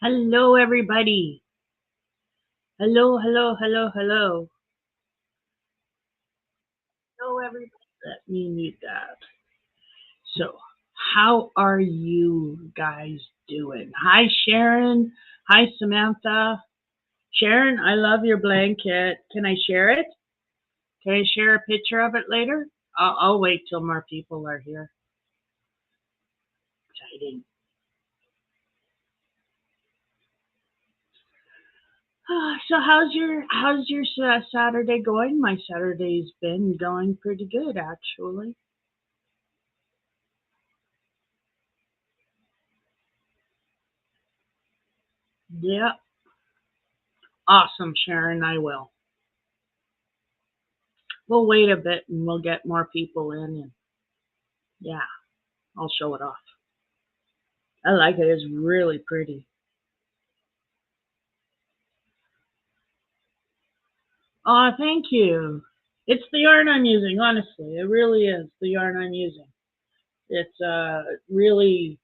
Hello, everybody. Hello, hello, hello, hello. Hello, everybody. Let me mute that. So, how are you guys doing? Hi, Sharon. Hi, Samantha. Sharon, I love your blanket. Can I share it? Can I share a picture of it later? I'll wait till more people are here. Exciting. So how's your Saturday going? My Saturday's been going pretty good, actually. Yeah, awesome, Sharon. I will. We'll wait a bit and we'll get more people in, and yeah, I'll show it off. I like it. It's really pretty. Oh, thank you. It's the yarn I'm using, honestly. It really is the yarn I'm using. It's really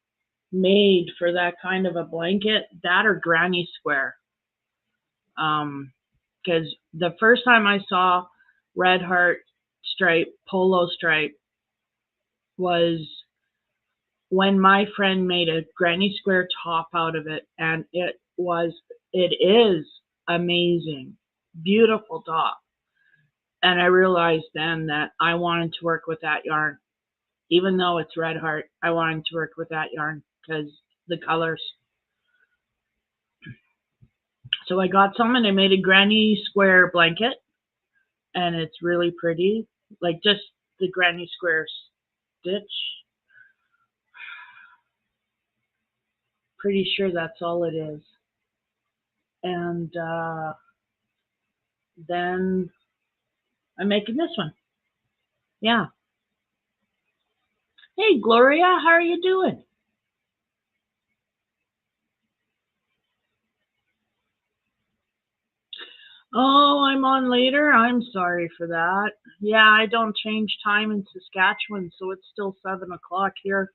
made for that kind of a blanket, that or granny square. Because the first time I saw Red Heart stripe, polo stripe, was when my friend made a granny square top out of it, and it is amazing, beautiful top. And I realized then that I wanted to work with that yarn, even though it's Red Heart. I wanted to work with that yarn because the colors. So I got some and I made a granny square blanket, and it's really pretty, like just the granny square stitch. Pretty sure that's all it is. And then I'm making this one. Yeah. Hey, Gloria, how are you doing? Oh, I'm on later. I'm sorry for that. Yeah, I don't change time in Saskatchewan, so it's still 7 o'clock here.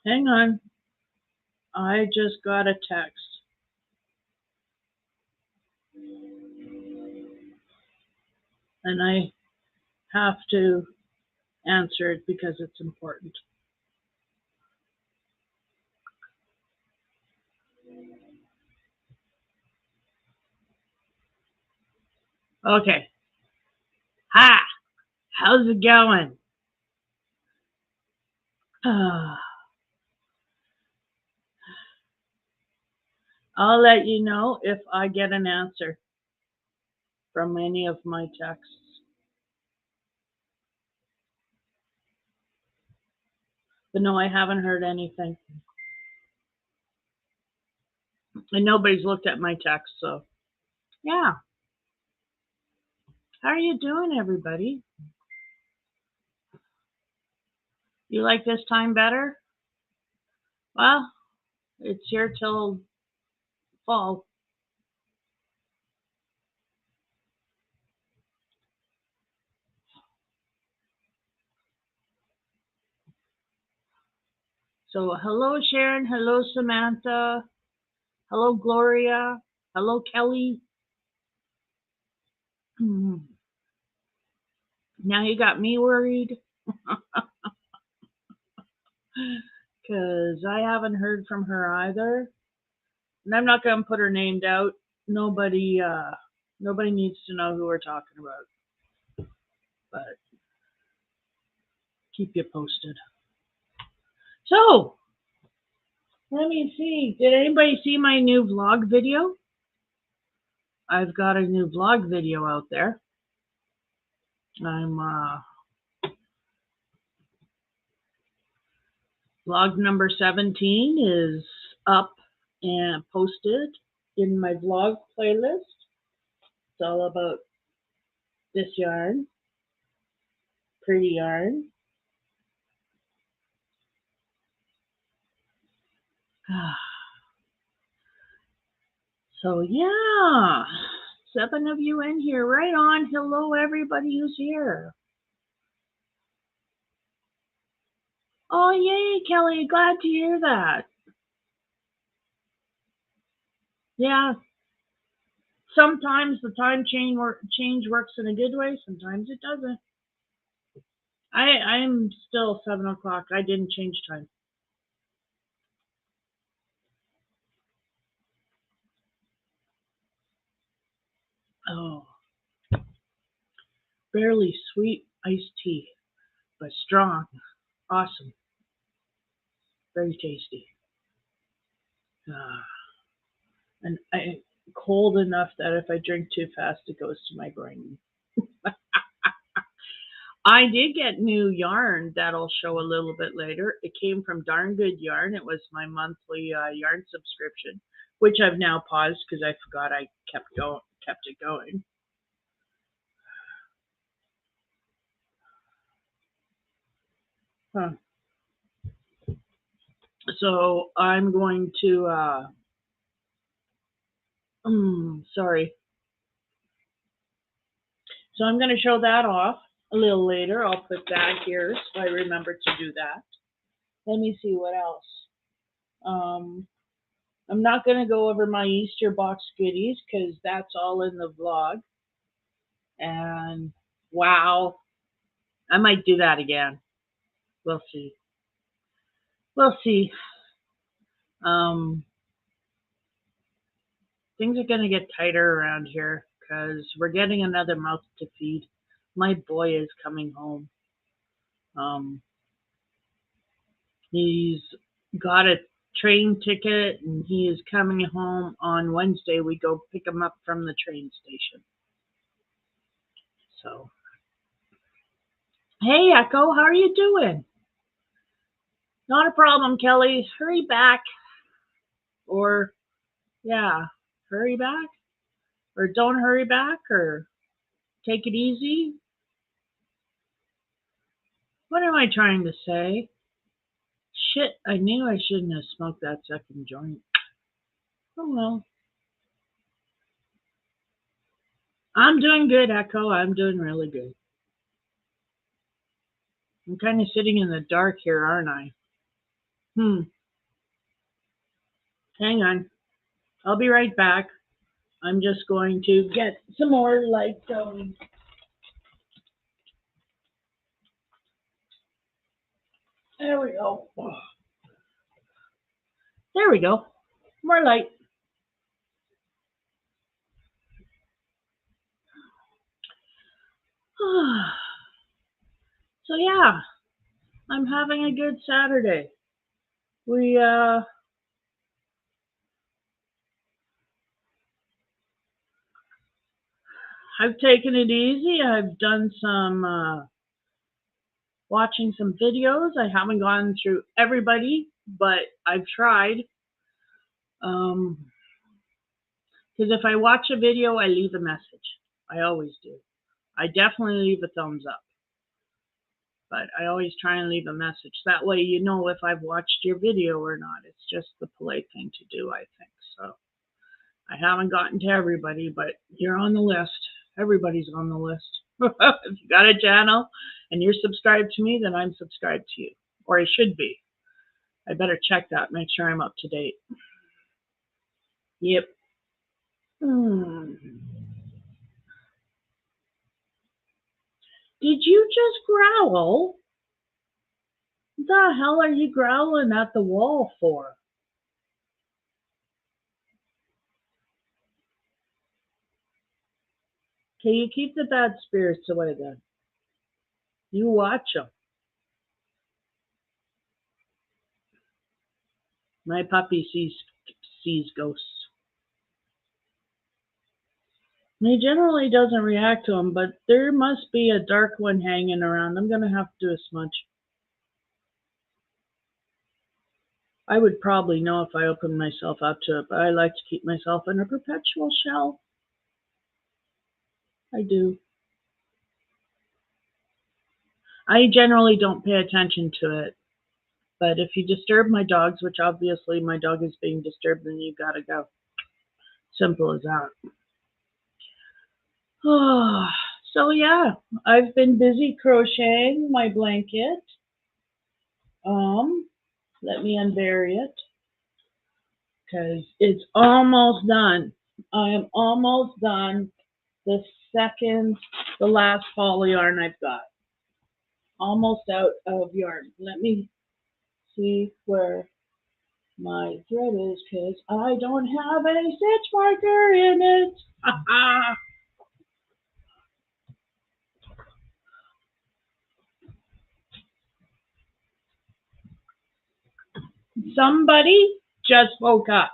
Hang on. I just got a text. And I have to answer it because it's important. Okay. Hi. How's it going? I'll let you know if I get an answer from any of my texts. But no, I haven't heard anything. And nobody's looked at my text, so yeah. How are you doing, everybody? You like this time better? Well, it's here till fall. So, hello, Sharon. Hello, Samantha. Hello, Gloria. Hello, Kelly. Now you got me worried because I haven't heard from her either. And I'm not going to put her name out. Nobody needs to know who we're talking about. But keep you posted. So, let me see. Did anybody see my new vlog video? I've got a new vlog video out there. I'm vlog number 17 is up and posted in my vlog playlist. It's all about this yarn, pretty yarn. So yeah. 7 of you in here. Right on. Hello, everybody who's here. Oh, yay, Kelly. Glad to hear that. Yeah. Sometimes the time change works in a good way. Sometimes it doesn't. I'm still 7 o'clock. I didn't change time. Oh. Barely sweet iced tea, but strong. Awesome. Very tasty. And cold enough that if I drink too fast, it goes to my brain. I did get new yarn that'll show a little bit later. It came from Darn Good Yarn. It was my monthly yarn subscription, which I've now paused because I forgot I kept it going. Huh. So I'm going to. Sorry. So I'm going to show that off a little later. I'll put that here so I remember to do that. Let me see what else. I'm not going to go over my Easter box goodies because that's all in the vlog. And wow, I might do that again. We'll see. We'll see. Things are going to get tighter around here because we're getting another mouth to feed. My boy is coming home. He's got a train ticket and he is coming home on Wednesday. We go pick him up from the train station. So, hey, Echo, how are you doing? Not a problem, Kelly. Hurry back. Or, yeah, hurry back. Or don't hurry back. Or take it easy. What am I trying to say? Shit, I knew I shouldn't have smoked that second joint. Oh well. I'm doing good, Echo. I'm doing really good. I'm kind of sitting in the dark here, aren't I? Hang on. I'll be right back. I'm just going to get some more light going. There we go. There we go. More light. So yeah, I'm having a good Saturday. I've taken it easy. I've done some watching some videos. I haven't gone through everybody, but I've tried. Because if I watch a video, I leave a message. I always do. I definitely leave a thumbs up. But I always try and leave a message. That way you know if I've watched your video or not. It's just the polite thing to do, I think. So I haven't gotten to everybody, but you're on the list. Everybody's on the list. If you got a channel and you're subscribed to me, then I'm subscribed to you. Or I should be. I better check that, make sure I'm up to date. Yep. Did you just growl? What the hell are you growling at the wall for? Okay, you keep the bad spirits away then. You watch them. My puppy sees ghosts. He generally doesn't react to them, but there must be a dark one hanging around. I'm going to have to do a smudge. I would probably know if I opened myself up to it, but I like to keep myself in a perpetual shell. I do. I generally don't pay attention to it, but if you disturb my dogs, which obviously my dog is being disturbed, then you gotta go. Simple as that. Oh, so yeah, I've been busy crocheting my blanket. Um, Let me unbury it because it's almost done. I am almost done the last fall yarn I've got. Almost out of yarn. Let me see where my thread is because I don't have a stitch marker in it. Somebody just woke up.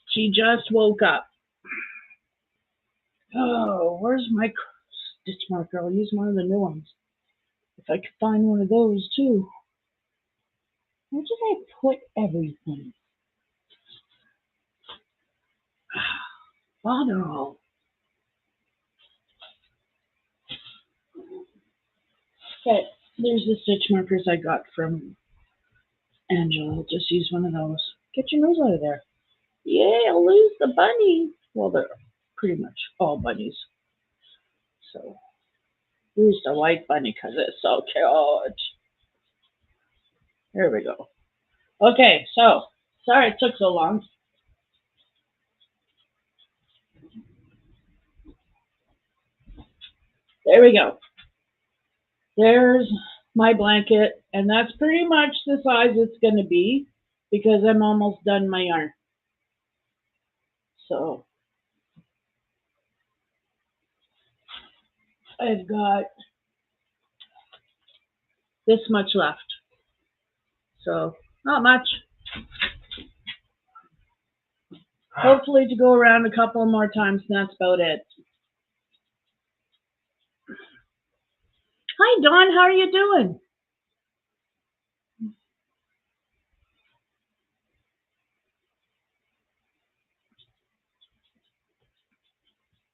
She just woke up. Oh, where's my stitch marker? I'll use one of the new ones. If I could find one of those too. Where did I put everything? Bother all. Okay, there's the stitch markers I got from Angela. I'll just use one of those. Get your nose out of there. Yay, I'll lose the bunny. Well, they're pretty much all bunnies. So, lose the white bunny because it's so cute. There we go. Okay, so, sorry it took so long. There we go. There's my blanket, and that's pretty much the size it's going to be because I'm almost done my yarn. So, I've got this much left. So, not much. Hopefully to go around a couple more times, and that's about it. Hi, Dawn. How are you doing?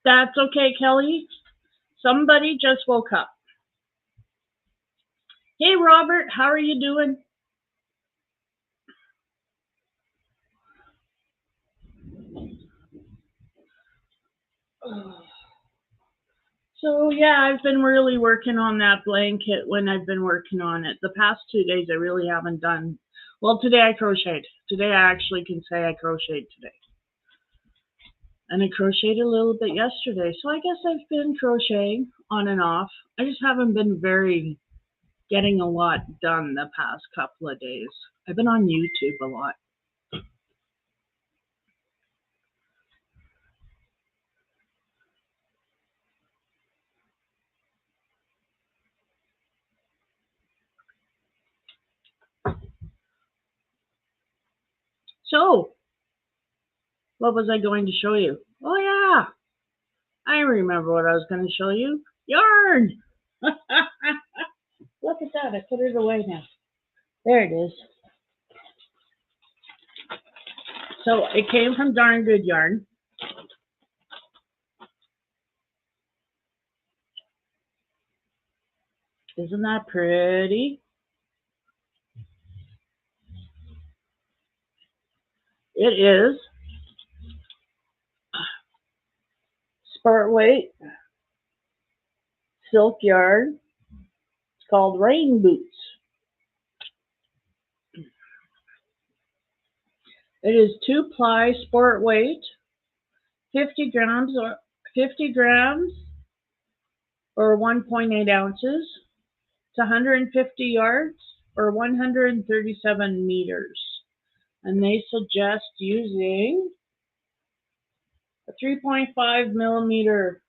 That's okay, Kelly. Somebody just woke up. Hey, Robert. How are you doing? So, yeah, I've been really working on that blanket when I've been working on it. The past 2 days, I really haven't done. Well, today I crocheted. Today I actually can say I crocheted today. And I crocheted a little bit yesterday. So I guess I've been crocheting on and off. I just haven't been getting a lot done the past couple of days. I've been on YouTube a lot. So, what was I going to show you? Oh, yeah, I remember what I was going to show you. Yarn! Look at that. I put it away now. There it is. So, it came from Darn Good Yarn. Isn't that pretty? It is sport weight silk yarn. It's called Rain Boots. It is 2-ply sport weight, 50 grams or 1.8 ounces. It's 150 yards or 137 meters. And they suggest using a 3.5 millimeter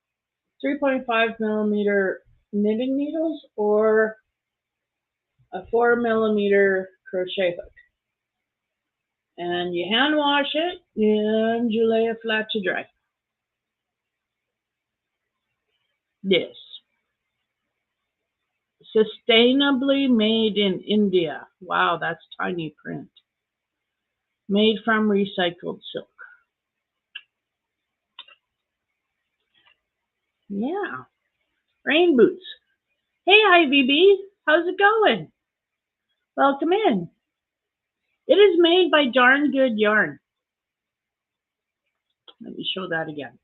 knitting needles or a 4 millimeter crochet hook. And you hand wash it and you lay it flat to dry. Yes. Sustainably made in India. Wow, that's tiny print. Made from recycled silk. Yeah. Rain boots. Hey, IVB. How's it going? Welcome in. It is made by Darn Good Yarn. Let me show that again.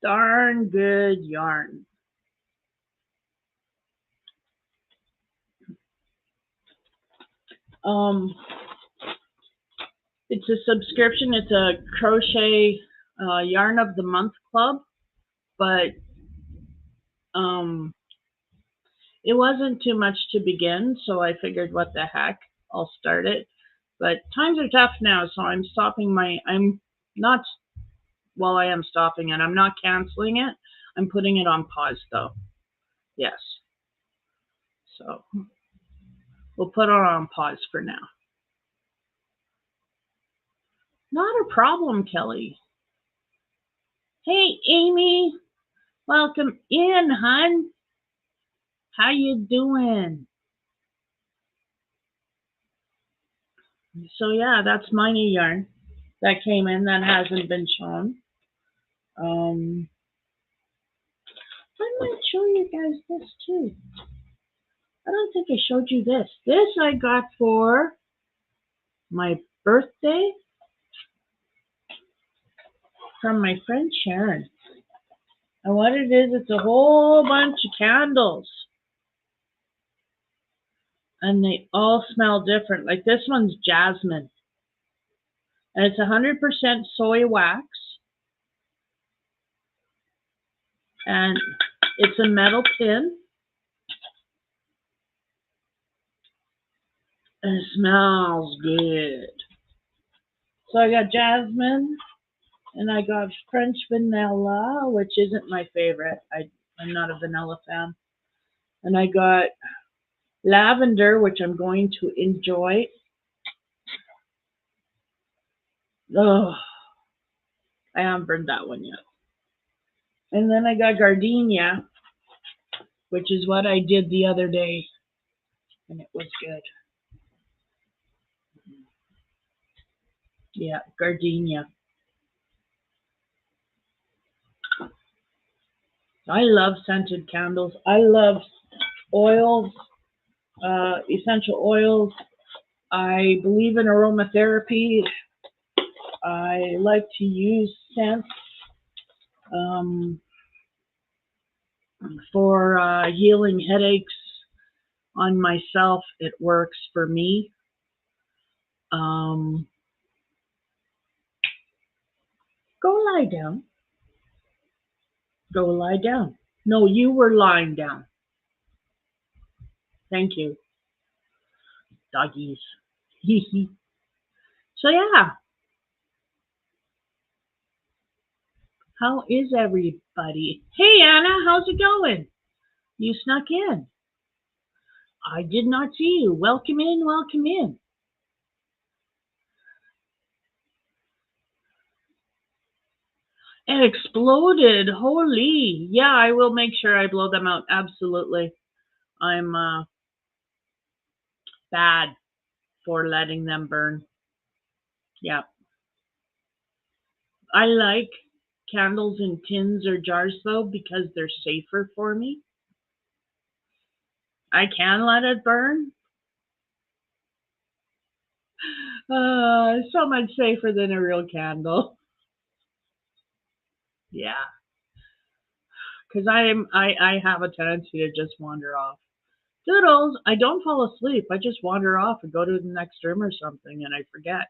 Darn Good Yarn. It's a subscription. It's a crochet yarn of the month club, but it wasn't too much to begin, so I figured, what the heck, I'll start it. But times are tough now, so I'm stopping I'm not, well, I am stopping it. I'm not canceling it. I'm putting it on pause, though. Yes. So we'll put it on pause for now. Not a problem, Kelly. Hey, Amy. Welcome in, hun. How you doing? So yeah, that's my new yarn that came in that hasn't been shown. I might show you guys this too. I don't think I showed you this. This I got for my birthday from my friend Sharon. And what it is, it's a whole bunch of candles. And they all smell different. Like this one's jasmine. And it's 100% soy wax. And it's a metal tin. And it smells good. So I got jasmine. And I got French vanilla, which isn't my favorite. I'm not a vanilla fan. And I got lavender, which I'm going to enjoy. Oh, I haven't burned that one yet. And then I got gardenia, which is what I did the other day. And it was good. Yeah, gardenia. I love scented candles. I love oils, essential oils. I believe in aromatherapy. I like to use scents for healing headaches on myself. It works for me. Go lie down. Go lie down. No, you were lying down. Thank you, doggies. So yeah, how is everybody? Hey Anna, how's it going? You snuck in. I did not see you. Welcome in, welcome in. It exploded. Holy. Yeah, I will make sure I blow them out. Absolutely. I'm bad for letting them burn. Yeah. I like candles in tins or jars though because they're safer for me. I can let it burn. So much safer than a real candle. Yeah. Because I have a tendency to just wander off. Doodles, I don't fall asleep. I just wander off and go to the next room or something and I forget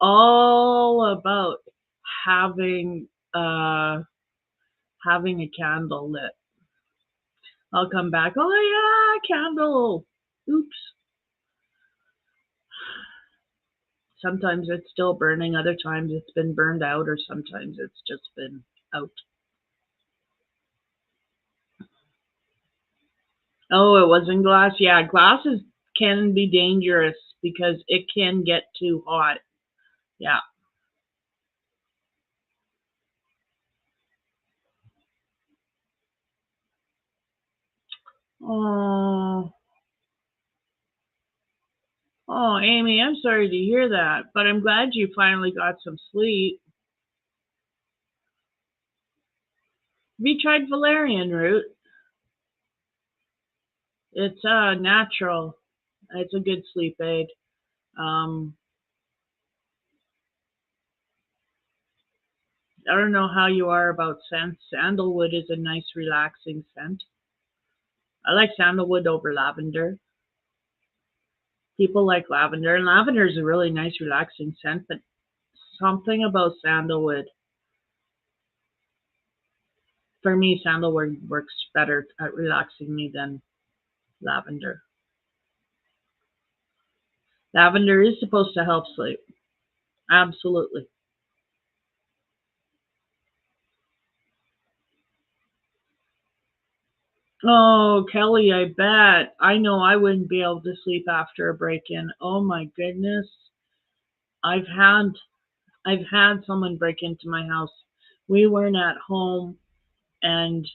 all about having having a candle lit. I'll come back, oh yeah, candle. Oops. Sometimes it's still burning, other times it's been burned out, or sometimes it's just been out. Oh, it was in glass? Yeah, glasses can be dangerous because it can get too hot. Yeah. Oh, oh, Amy, I'm sorry to hear that, but I'm glad you finally got some sleep. Have you tried valerian root? It's natural. It's a good sleep aid. Um, I don't know how you are about scents. Sandalwood is a nice, relaxing scent. I like sandalwood over lavender. People like lavender, and lavender is a really nice, relaxing scent, but something about sandalwood, for me, sandalwood works better at relaxing me than lavender. Lavender is supposed to help sleep. Absolutely. Oh, Kelly, I bet. I know I wouldn't be able to sleep after a break-in. Oh my goodness. I've had I've had someone break into my house. We weren't at home, and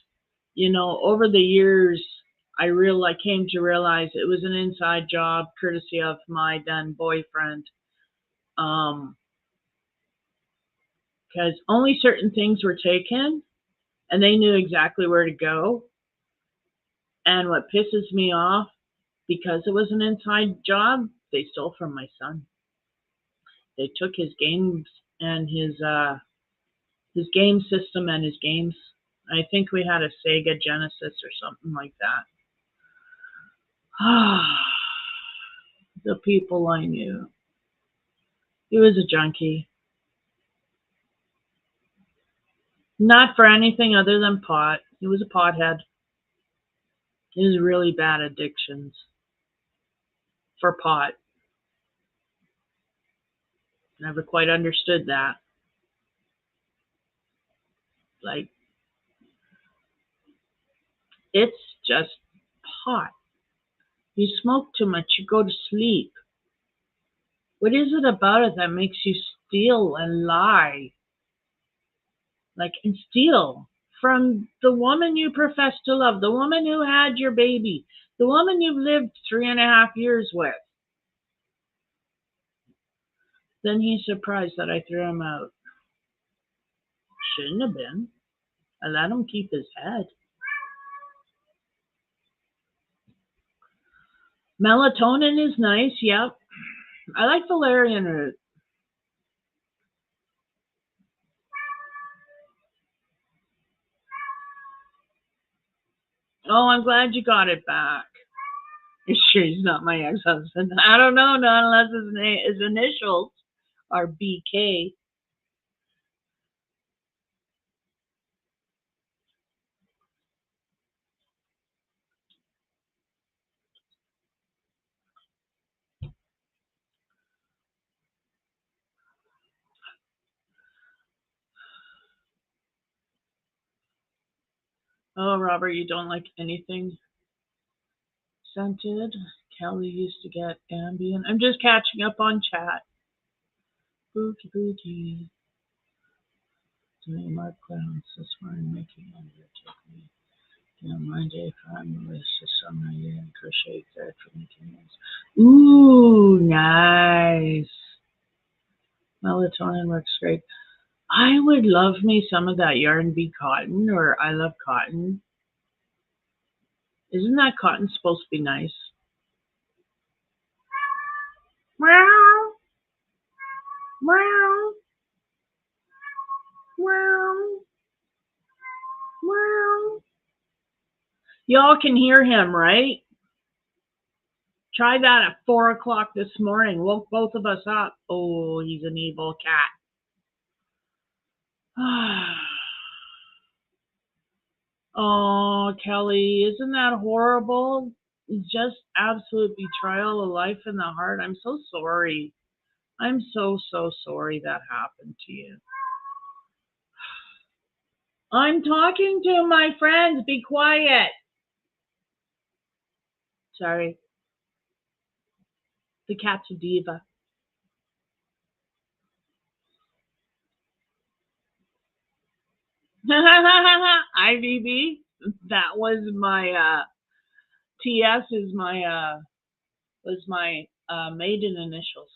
over the years I came to realize it was an inside job courtesy of my then boyfriend. Um because only certain things were taken and they knew exactly where to go. And what pisses me off, because it was an inside job, they stole from my son. They took his games and his game system and his games. I think we had a Sega Genesis or something like that. The people I knew. He was a junkie. Not for anything other than pot. He was a pothead. He was really bad addictions for pot. Never quite understood that. Like, it's just pot. You smoke too much, you go to sleep. What is it about it that makes you steal and lie? Like, and steal from the woman you profess to love, the woman who had your baby, the woman you've lived 3.5 years with. Then he's surprised that I threw him out. Shouldn't have been. I let him keep his head. Melatonin is nice, yep. I like valerian root. Oh, I'm glad you got it back. You sure he's not my ex-husband? I don't know, not unless his initials are BK. Oh, Robert, you don't like anything scented? Kelly used to get Ambien. I'm just catching up on chat. Boogie boogie. Doing my clowns this morning, making take me. Monday, from with the summer and crochet thread from the cans. Ooh, nice. Melatonin works great. I would love me some of that Yarn Bee cotton, or I love cotton. Isn't that cotton supposed to be nice? Meow, meow, meow, meow. Y'all can hear him, right? Try that at 4 o'clock this morning. Woke both of us up. Oh, he's an evil cat. Oh, Kelly, isn't that horrible? Just absolute betrayal of life in the heart. I'm so sorry. I'm so, so sorry that happened to you. I'm talking to my friends. Be quiet. Sorry. The cat's a diva. IVB. That was my TS is my was my maiden initials.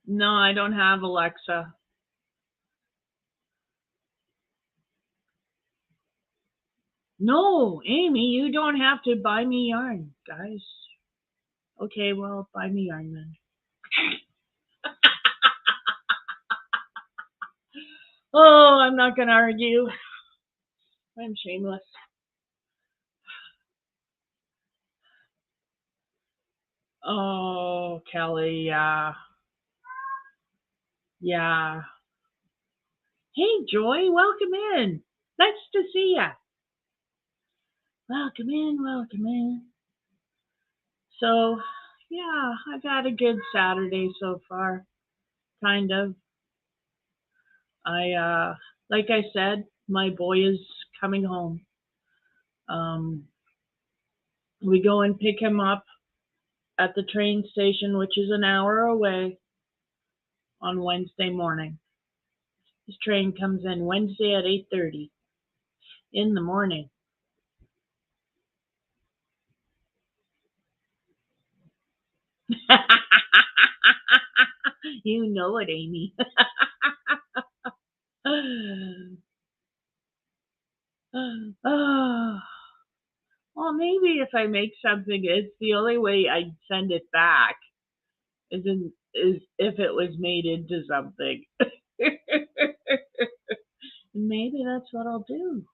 No, I don't have Alexa. No, Amy, you don't have to buy me yarn, guys. Okay, well, buy me yarn then. Oh, I'm not going to argue. I'm shameless. Oh, Kelly, yeah. Yeah. Hey, Joy, welcome in. Nice to see ya. Welcome in, welcome in. So, yeah, I've had a good Saturday so far, kind of. Like I said, my boy is coming home. Um, we go and pick him up at the train station, which is an hour away, on Wednesday morning. His train comes in Wednesday at 8:30 in the morning. You know it, Amy. Oh, well, maybe if I make something, it's the only way I'd send it back is if it was made into something. Maybe that's what I'll do.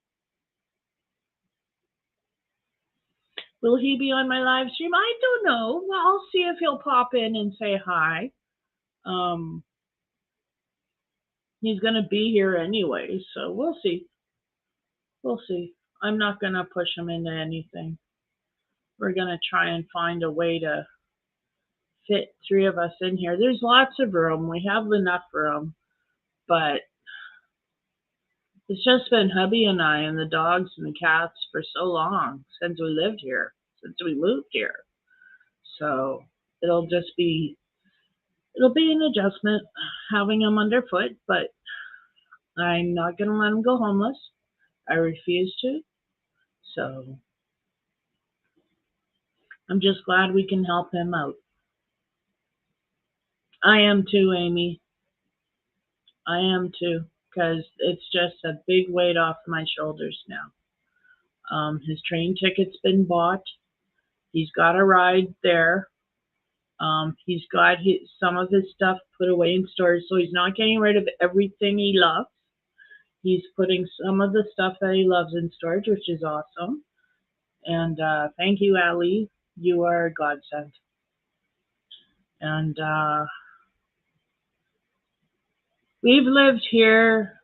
Will he be on my live stream? I don't know. Well, I'll see if he'll pop in and say hi. Um, he's gonna be here anyway, so we'll see. We'll see. I'm not gonna push him into anything. We're gonna try and find a way to fit three of us in here. There's lots of room. We have enough room, but it's just been hubby and I and the dogs and the cats for so long since we lived here, since we moved here. So it'll just be it'll be an adjustment having them underfoot, but I'm not gonna let them go homeless. I refuse to. So I'm just glad we can help him out. I am too, Amy. I am too, because it's just a big weight off my shoulders now. His train ticket's been bought. He's got a ride there. He's got some of his stuff put away in storage, so he's not getting rid of everything he loves. He's putting some of the stuff that he loves in storage, which is awesome. And thank you, Ali. You are a godsend. And we've lived here.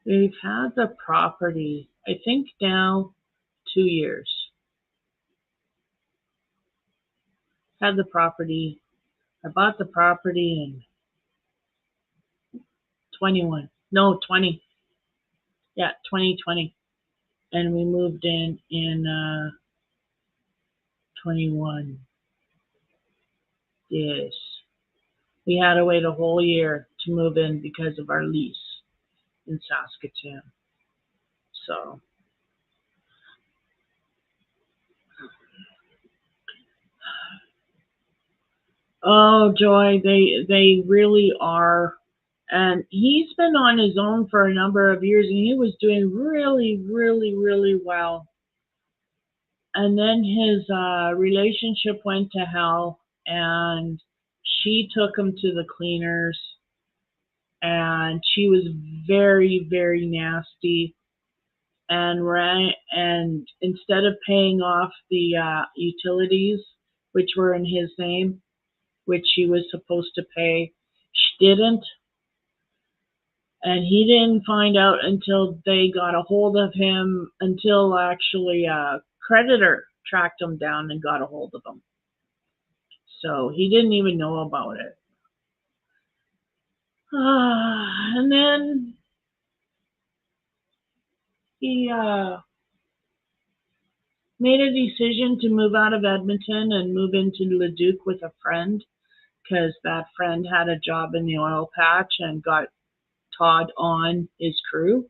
We've had the property, I think now 2 years. Had the property. I bought the property in 21. No, 20. Yeah, 2020. And we moved in 21. Yes. We had to wait a whole year to move in because of our lease in Saskatoon. So, oh, Joy, they really are. And he's been on his own for a number of years, and he was doing really, really, really well. And then his relationship went to hell, and she took him to the cleaners, and she was very, very nasty. And instead of paying off the utilities, which were in his name, which she was supposed to pay, she didn't. And he didn't find out until they got a hold of him, until actually a creditor tracked him down and got a hold of him. So he didn't even know about it. And then he made a decision to move out of Edmonton and move into Leduc with a friend, because that friend had a job in the oil patch and got Todd on his crew.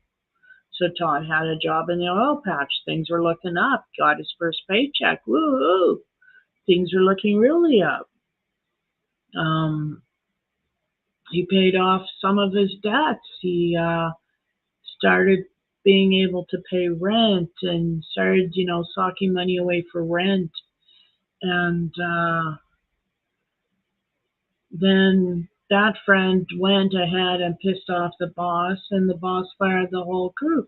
So Todd had a job in the oil patch. Things were looking up. Got his first paycheck. Woo-hoo. Things were looking really up. he paid off some of his debts. He started being able to pay rent and started, socking money away for rent. And then that friend went ahead and pissed off the boss, and the boss fired the whole crew.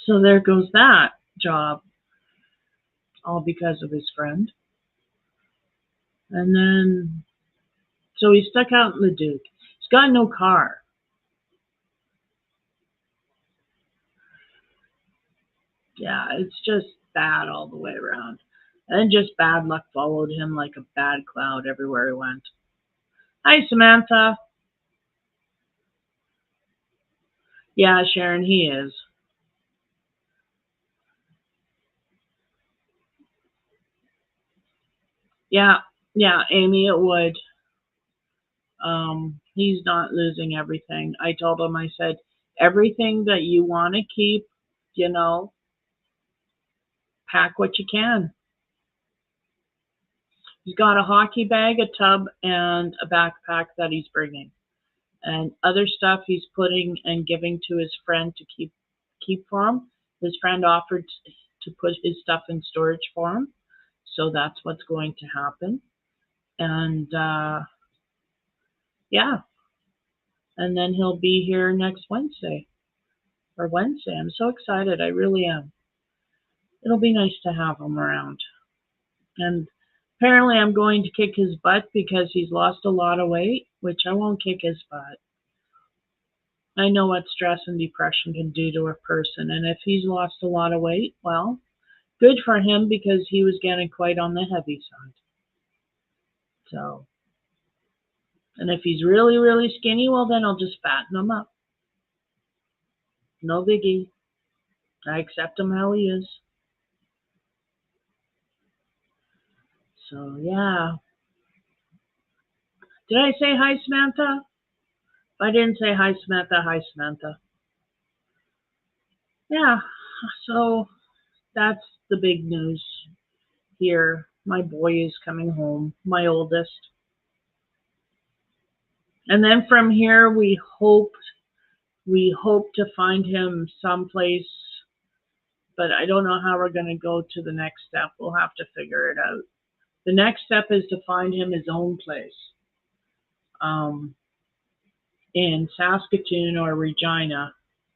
So there goes that job, all because of his friend. And then, so he's stuck out in Leduc. He's got no car. Yeah, it's just bad all the way around. And just bad luck followed him like a bad cloud everywhere he went. Hi, Samantha. Yeah, Sharon, he is. Yeah, yeah, Amy, it would. He's not losing everything. I told him, I said, everything that you want to keep, you know, pack what you can. He's got a hockey bag, a tub, and a backpack that he's bringing. And other stuff he's putting and giving to his friend to keep for him. His friend offered to put his stuff in storage for him, so that's what's going to happen. And yeah, and then he'll be here next Wednesday or Wednesday. I'm so excited. I really am. It'll be nice to have him around. And apparently, I'm going to kick his butt because he's lost a lot of weight, which I won't kick his butt. I know what stress and depression can do to a person. And if he's lost a lot of weight, well, good for him because he was getting quite on the heavy side. So, and if he's really, really skinny, well, then I'll just fatten him up. No biggie. I accept him how he is. So, yeah. Did I say hi, Samantha? If I didn't say hi, Samantha, hi, Samantha. Yeah. So, that's the big news here. My boy is coming home, my oldest. And then from here, we hope to find him someplace, but I don't know how we're going to go to the next step. We'll have to figure it out. The next step is to find him his own place in Saskatoon or Regina,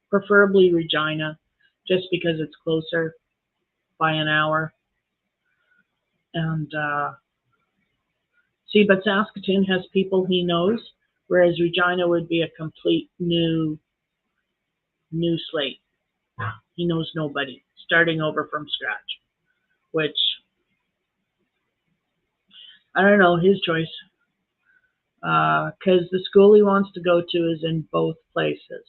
preferably Regina, just because it's closer by an hour. And see, but Saskatoon has people he knows, whereas Regina would be a complete new slate. He knows nobody, starting over from scratch, which I don't know, his choice. Because the school he wants to go to is in both places.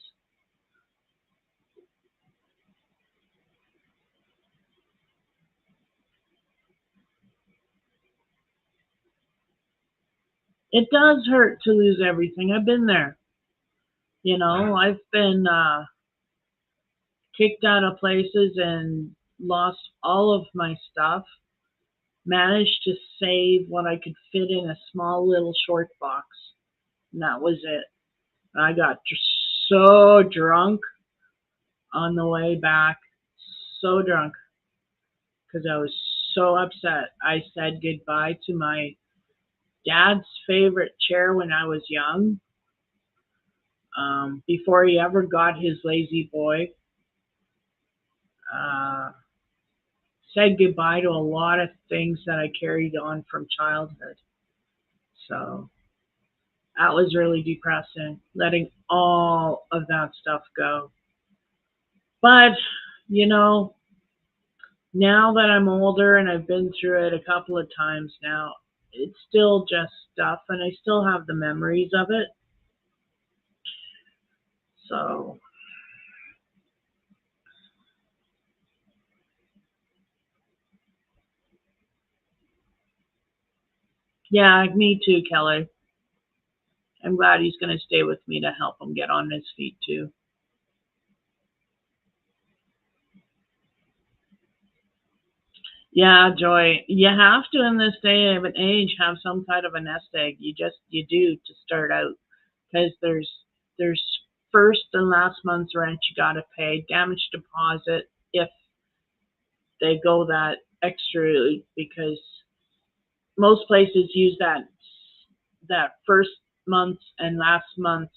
It does hurt to lose everything. I've been there. I've been kicked out of places and lost all of my stuff. Managed to save what I could fit in a small little short box. And that was it. I got so drunk on the way back. So drunk. Because I was so upset. I said goodbye to my dad's favorite chair when I was young. Before he ever got his lazy boy. Said goodbye to a lot of things that I carried on from childhood. So that was really depressing, letting all of that stuff go. But, now that I'm older and I've been through it a couple of times now, it's still just stuff and I still have the memories of it. So, yeah, me too, Kelly. I'm glad he's going to stay with me to help him get on his feet too. Yeah, Joy, you have to in this day of an age have some kind of a nest egg. You do to start out because there's first and last month's rent you got to pay, damage deposit if they go that extra because most places use that first month and last month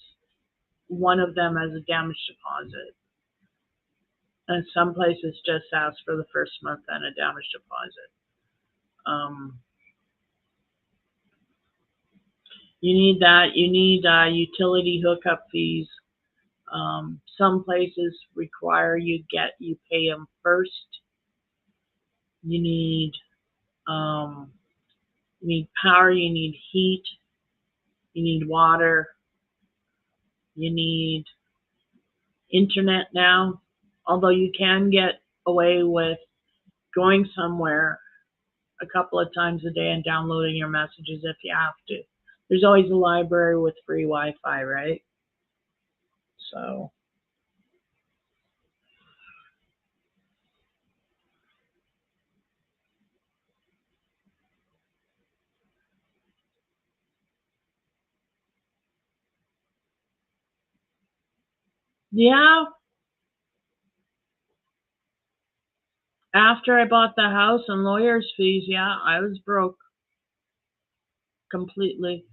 one of them as a damage deposit, and some places just ask for the first month and a damage deposit. Um, you need that. You need utility hookup fees. Some places require you pay them first. You need um, you need power. You need heat. You need water. You need internet now. Although you can get away with going somewhere a couple of times a day and downloading your messages if you have to. There's always a library with free Wi-Fi, right? So, yeah, after I bought the house and lawyer's fees, yeah, I was broke completely.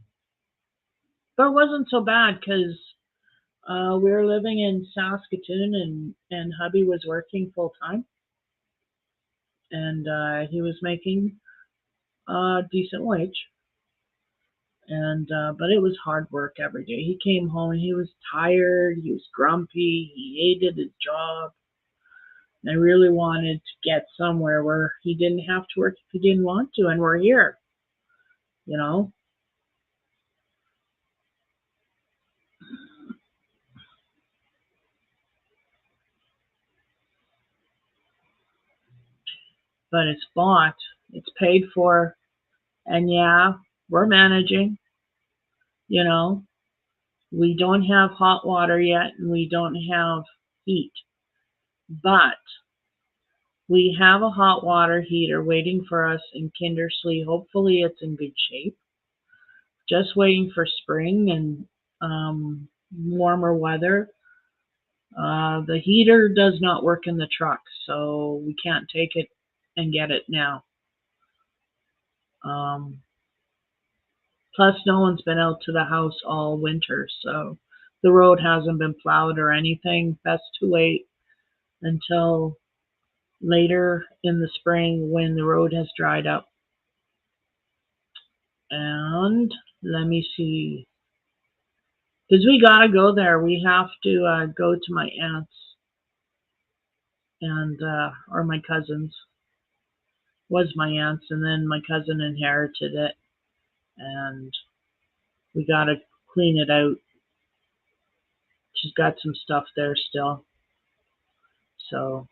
But it wasn't so bad because we were living in Saskatoon and hubby was working full time and he was making a decent wage. And but it was hard work every day. He came home and he was tired, he was grumpy, he hated his job. And I really wanted to get somewhere where he didn't have to work if he didn't want to, and we're here, you know. But it's bought, it's paid for, and yeah, we're managing, you know. We don't have hot water yet, and we don't have heat, but we have a hot water heater waiting for us in Kindersley. Hopefully, it's in good shape. Just waiting for spring and warmer weather. The heater does not work in the truck, so we can't take it and get it now. Um, Plus, no one's been out to the house all winter, so the road hasn't been plowed or anything. Best to wait until later in the spring when the road has dried up. And let me see, because we gotta go there. We have to go to my aunt's and or my cousin's. Was my aunt's, and then my cousin inherited it, and we gotta clean it out. She's got some stuff there still, so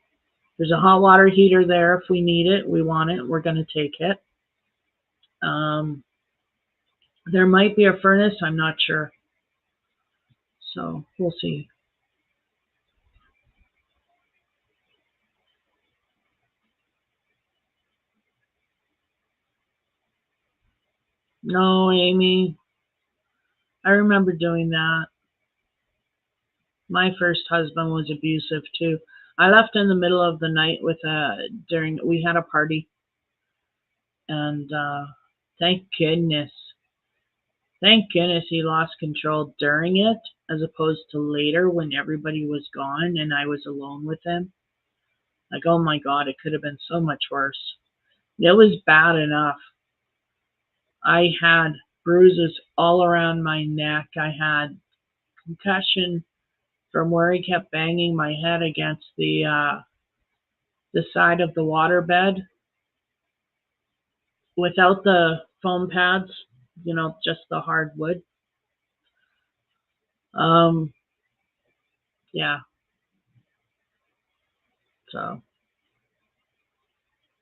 there's a hot water heater there if we need it. We want it. We're gonna take it. Um, there might be a furnace. I'm not sure, so we'll see. No, Amy, I remember doing that. My first husband was abusive too. I left in the middle of the night with during we had a party, and thank goodness, thank goodness he lost control during it as opposed to later when everybody was gone and I was alone with him. Like, oh my God, it could have been so much worse. It was bad enough. I had bruises all around my neck. I had concussion from where he kept banging my head against the side of the waterbed without the foam pads, just the hardwood. Um, yeah, so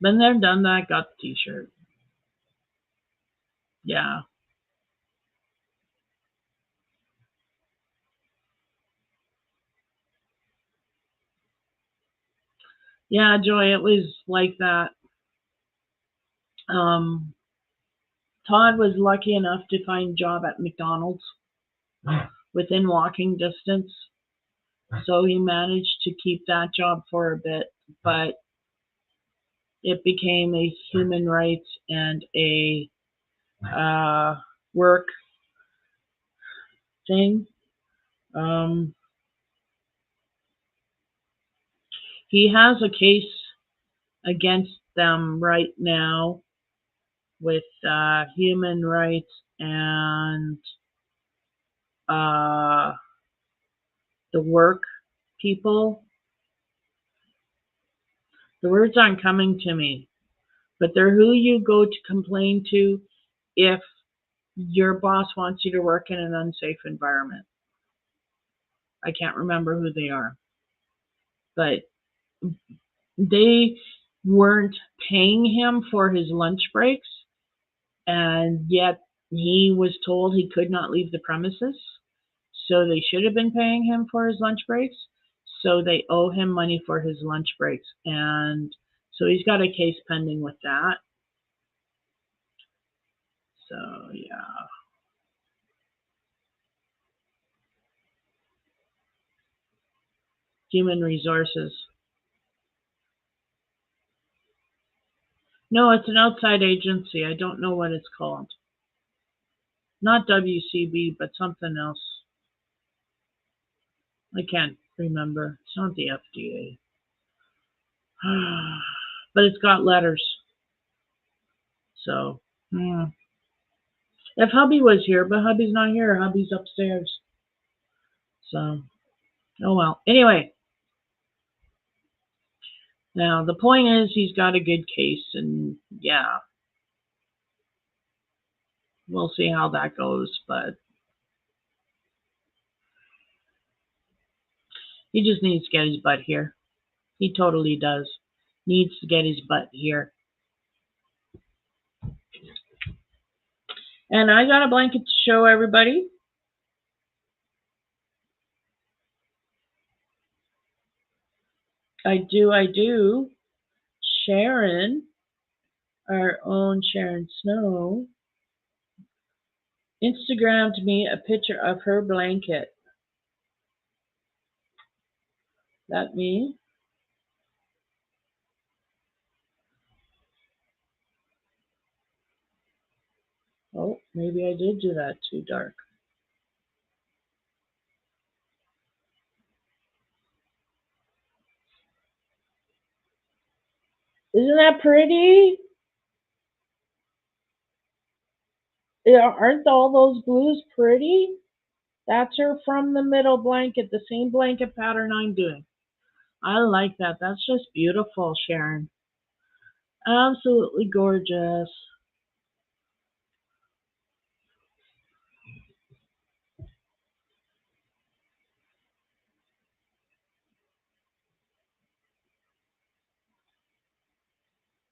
been there, done that, got the t-shirt. Yeah. Yeah, Joy, it was like that. Um, Todd was lucky enough to find a job at McDonald's within walking distance. So he managed to keep that job for a bit, but it became a human rights and a work thing. Um, he has a case against them right now with human rights and uh, the work people. The words aren't coming to me, but they're who you go to complain to if your boss wants you to work in an unsafe environment. I can't remember who they are, but they weren't paying him for his lunch breaks, and yet he was told he could not leave the premises. So they should have been paying him for his lunch breaks. So they owe him money for his lunch breaks. And so he's got a case pending with that. So, yeah. Human resources. No, it's an outside agency. I don't know what it's called. Not WCB, but something else. I can't remember. It's not the FDA. But it's got letters. So, if hubby was here, but hubby's not here. Hubby's upstairs. So, oh well. Anyway, now the point is he's got a good case, and yeah, we'll see how that goes. But he just needs to get his butt here. He totally does. Needs to get his butt here. And I got a blanket to show everybody. I do. Sharon, our own Sharon Snow, Instagrammed me a picture of her blanket. That me? Oh, maybe I did do that too dark. Isn't that pretty? Yeah, aren't all those blues pretty? That's her from the middle blanket, the same blanket pattern I'm doing. I like that. That's just beautiful, Sharon. Absolutely gorgeous.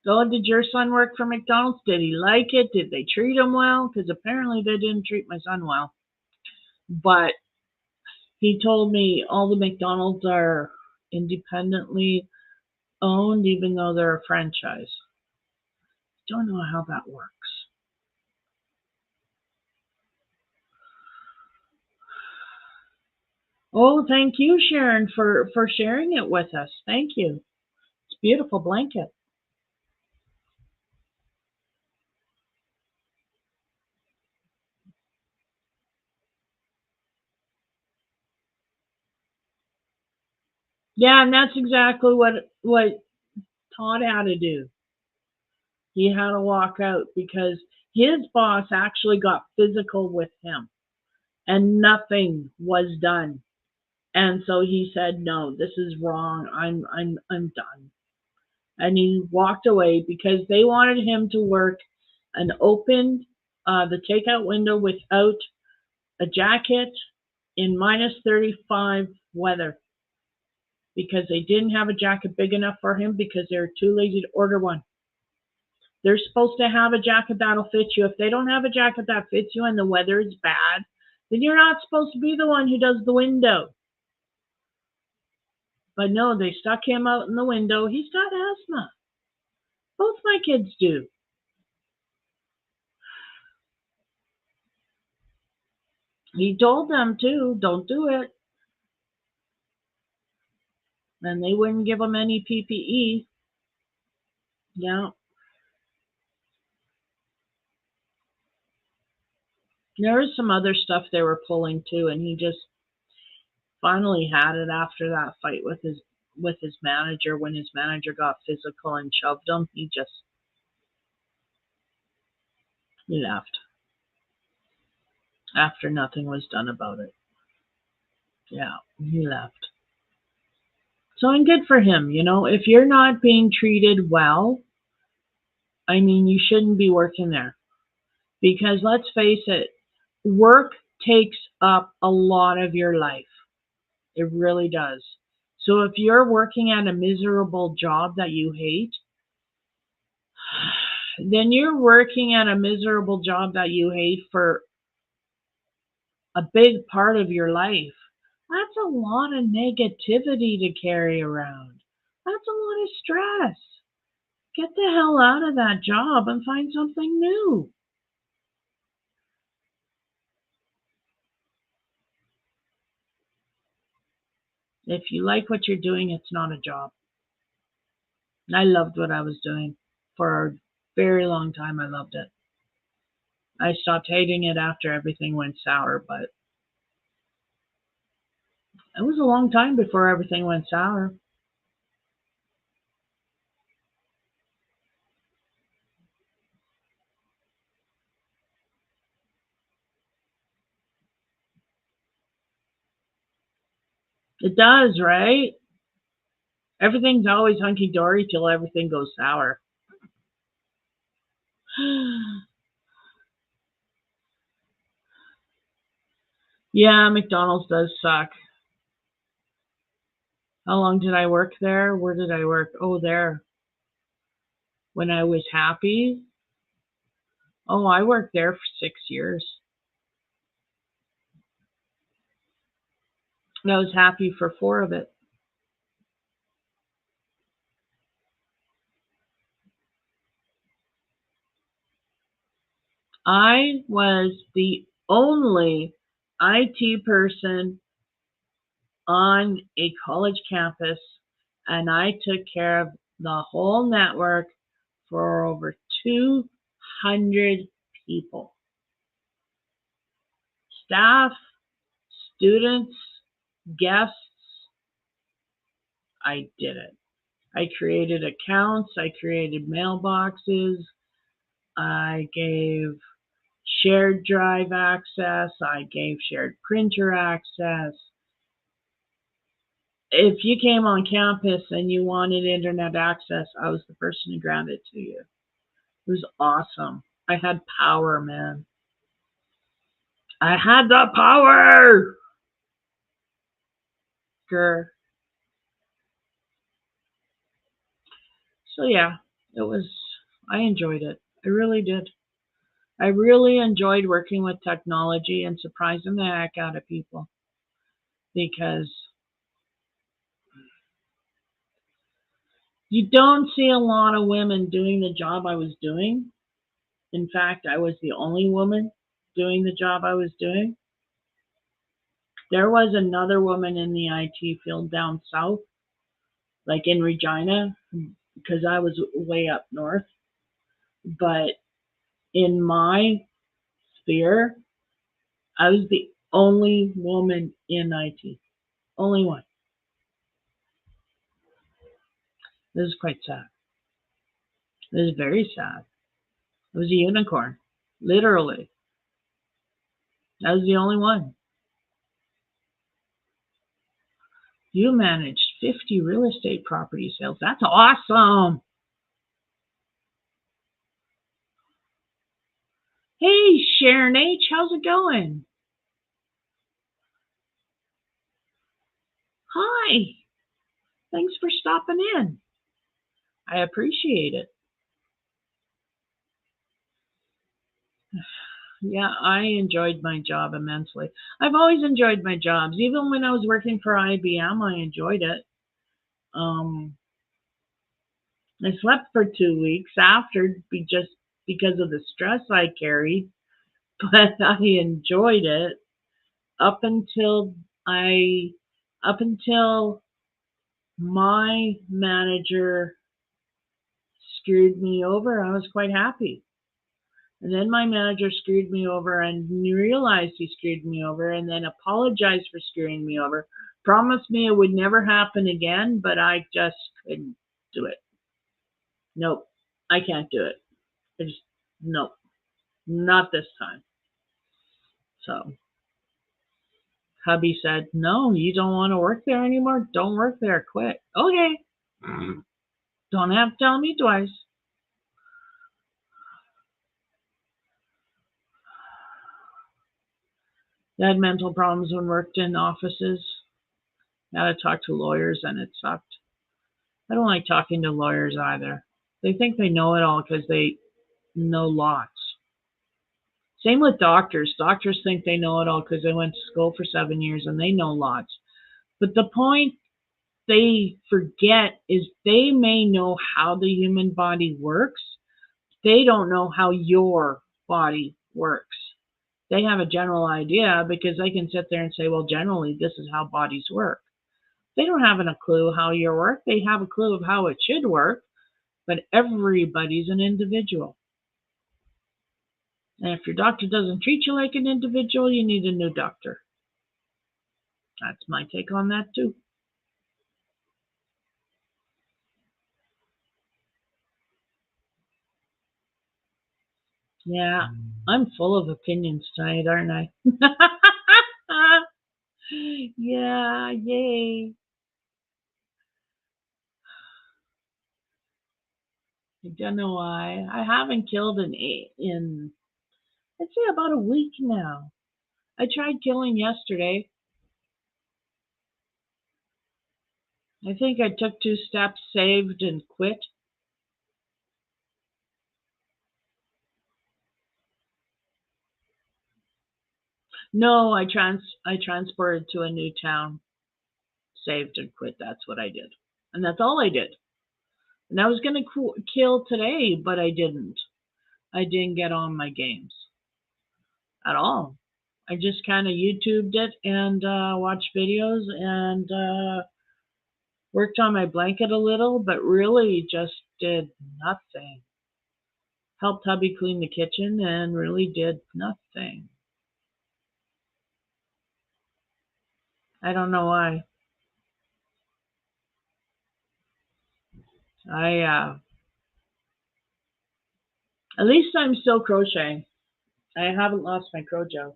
So, did your son work for McDonald's? Did he like it? Did they treat him well? Because apparently they didn't treat my son well. But he told me all the McDonald's are independently owned, even though they're a franchise. Don't know how that works. Oh, thank you, Sharon, for sharing it with us. Thank you. It's a beautiful blanket. Yeah, and that's exactly what Todd had to do. He had to walk out because his boss actually got physical with him and nothing was done. And so he said, "No, this is wrong. I'm done." And he walked away because they wanted him to work and open the takeout window without a jacket in minus 35 weather because they didn't have a jacket big enough for him because they were too lazy to order one. They're supposed to have a jacket that'll fit you. If they don't have a jacket that fits you and the weather is bad, then you're not supposed to be the one who does the window. But no, they stuck him out in the window. He's got asthma. Both my kids do. He told them to, don't do it. And they wouldn't give him any PPE. Yeah. There was some other stuff they were pulling too, and he just finally had it after that fight with his manager. When his manager got physical and shoved him, he left after nothing was done about it. Yeah, he left. So and good for him. If you're not being treated well, I mean, you shouldn't be working there. Because let's face it, work takes up a lot of your life. It really does. So if you're working at a miserable job that you hate, then you're working at a miserable job that you hate for a big part of your life. That's a lot of negativity to carry around. That's a lot of stress. Get the hell out of that job and find something new. If you like what you're doing, it's not a job. I loved what I was doing. For a very long time, I loved it. I stopped hating it after everything went sour, but it was a long time before everything went sour. It does, right? Everything's always hunky dory till everything goes sour. Yeah, McDonald's does suck. How long did I work there? Where did I work? Oh, there. When I was happy. Oh, I worked there for 6 years. And I was happy for 4 of it. I was the only IT person on a college campus, and I took care of the whole network for over 200 people. Staff, students, guests, I did it. I created accounts, I created mailboxes, I gave shared drive access, I gave shared printer access. If you came on campus and you wanted internet access, I was the person to grant it to you. It was awesome. I had power, man. I had the power. Grr. So yeah, it was. I enjoyed it. I really did. I really enjoyed working with technology and surprising the heck out of people because you don't see a lot of women doing the job I was doing. In fact, I was the only woman doing the job I was doing. There was another woman in the IT field down south, like in Regina, because I was way up north. But in my sphere, I was the only woman in IT. Only one. This is quite sad. This is very sad. I was a unicorn. Literally. I was the only one. You managed 50 real estate property sales. That's awesome. Hey, Sharon H., how's it going? Hi. Thanks for stopping in. I appreciate it. Yeah, I enjoyed my job immensely. I've always enjoyed my jobs. Even when I was working for IBM, I enjoyed it. Um, I slept for 2 weeks after just because of the stress I carried, but I enjoyed it. up until I, up until my manager screwed me over, I was quite happy. And then my manager screwed me over and realized he screwed me over and then apologized for screwing me over. Promised me it would never happen again, but I just couldn't do it. Nope, I can't do it. I just, nope, not this time. So hubby said, no, you don't want to work there anymore? Don't work there, quit. Okay. Don't have to tell me twice. I had mental problems when worked in offices. I had to talk to lawyers and it sucked. I don't like talking to lawyers either. They think they know it all because they know lots. Same with doctors. Doctors think they know it all because they went to school for 7 years and they know lots. But the point they forget is they may know how the human body works. They don't know how your body works. They have a general idea because they can sit there and say, well, generally, this is how bodies work. They don't have a clue how you work. They have a clue of how it should work, but everybody's an individual. And if your doctor doesn't treat you like an individual, you need a new doctor. That's my take on that, too. Yeah, I'm full of opinions tonight, aren't I? Yeah, yay. I don't know why. I haven't killed in I'd say about a week now. I tried killing yesterday. I think I took 2 steps, saved, and quit. No, I transported to a new town, saved and quit. That's what I did, and that's all I did. And I was gonna kill today, but I didn't. I didn't get on my games at all. I just kind of YouTubed it and watched videos and worked on my blanket a little, but really just did nothing. Helped hubby clean the kitchen and really did nothing. I don't know why. I At least I'm still crocheting. I haven't lost my crojo.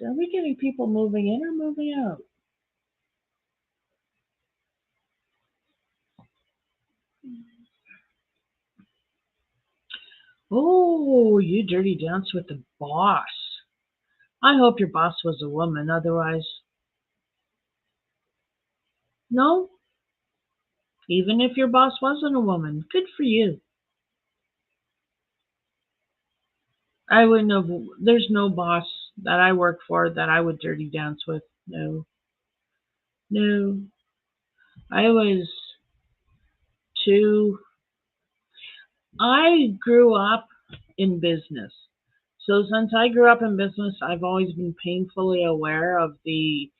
Are we getting people moving in or moving out? Oh, you dirty dance with the boss. I hope your boss was a woman, otherwise. No, even if your boss wasn't a woman, good for you. I wouldn't have, there's no boss that I work for that I would dirty dance with. No, no. I was too, I grew up in business. So since I grew up in business, I've always been painfully aware of the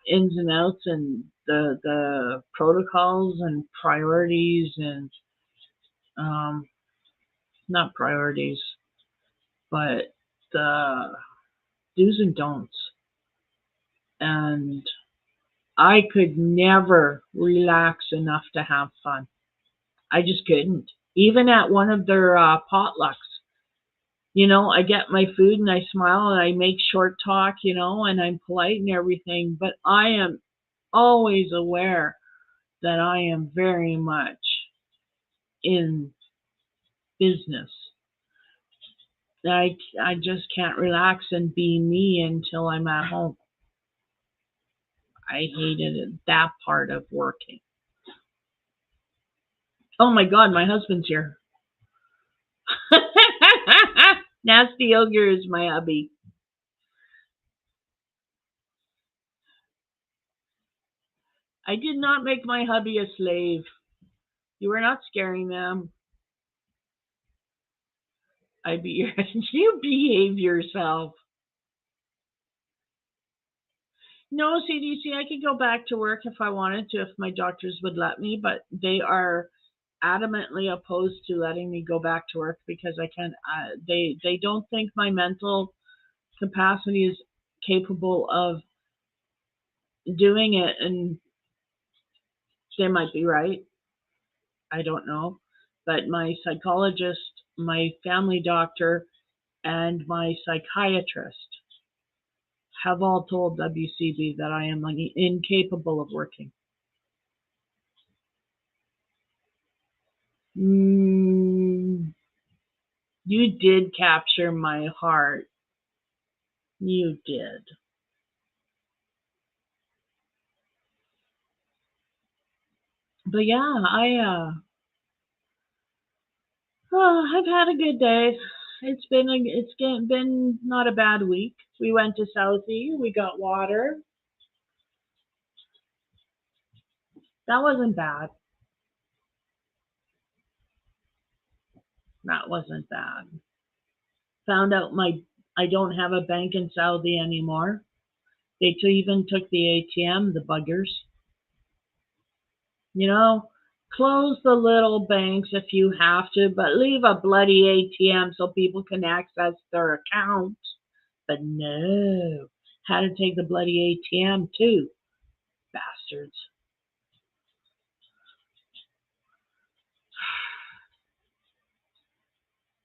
ins and outs and the protocols and priorities and um, not priorities, but the do's and don'ts. And I could never relax enough to have fun. I just couldn't. Even at one of their potlucks, I get my food and I smile and I make short talk, and I'm polite and everything, but I am always aware that I am very much in business. I just can't relax and be me until I'm at home. I hated it, that part of working. Oh my God, my husband's here. Nasty Ogre is my hubby. I did not make my hubby a slave. You are not scaring them. You behave yourself. No, CDC, I could go back to work if I wanted to, if my doctors would let me, but they are adamantly opposed to letting me go back to work because I can't. They don't think my mental capacity is capable of doing it, and they might be right. I don't know, but my psychologist, my family doctor, and my psychiatrist have all told WCB that I am incapable of working. Mm, you did capture my heart. You did. But yeah, I've had a good day. It's been not a bad week. We went to Southie. We got water. That wasn't bad. That wasn't bad. Found out I don't have a bank in Southie anymore. They even took the ATM, the buggers. You know, close the little banks if you have to, but leave a bloody ATM so people can access their account. But no, had to take the bloody ATM too, bastards.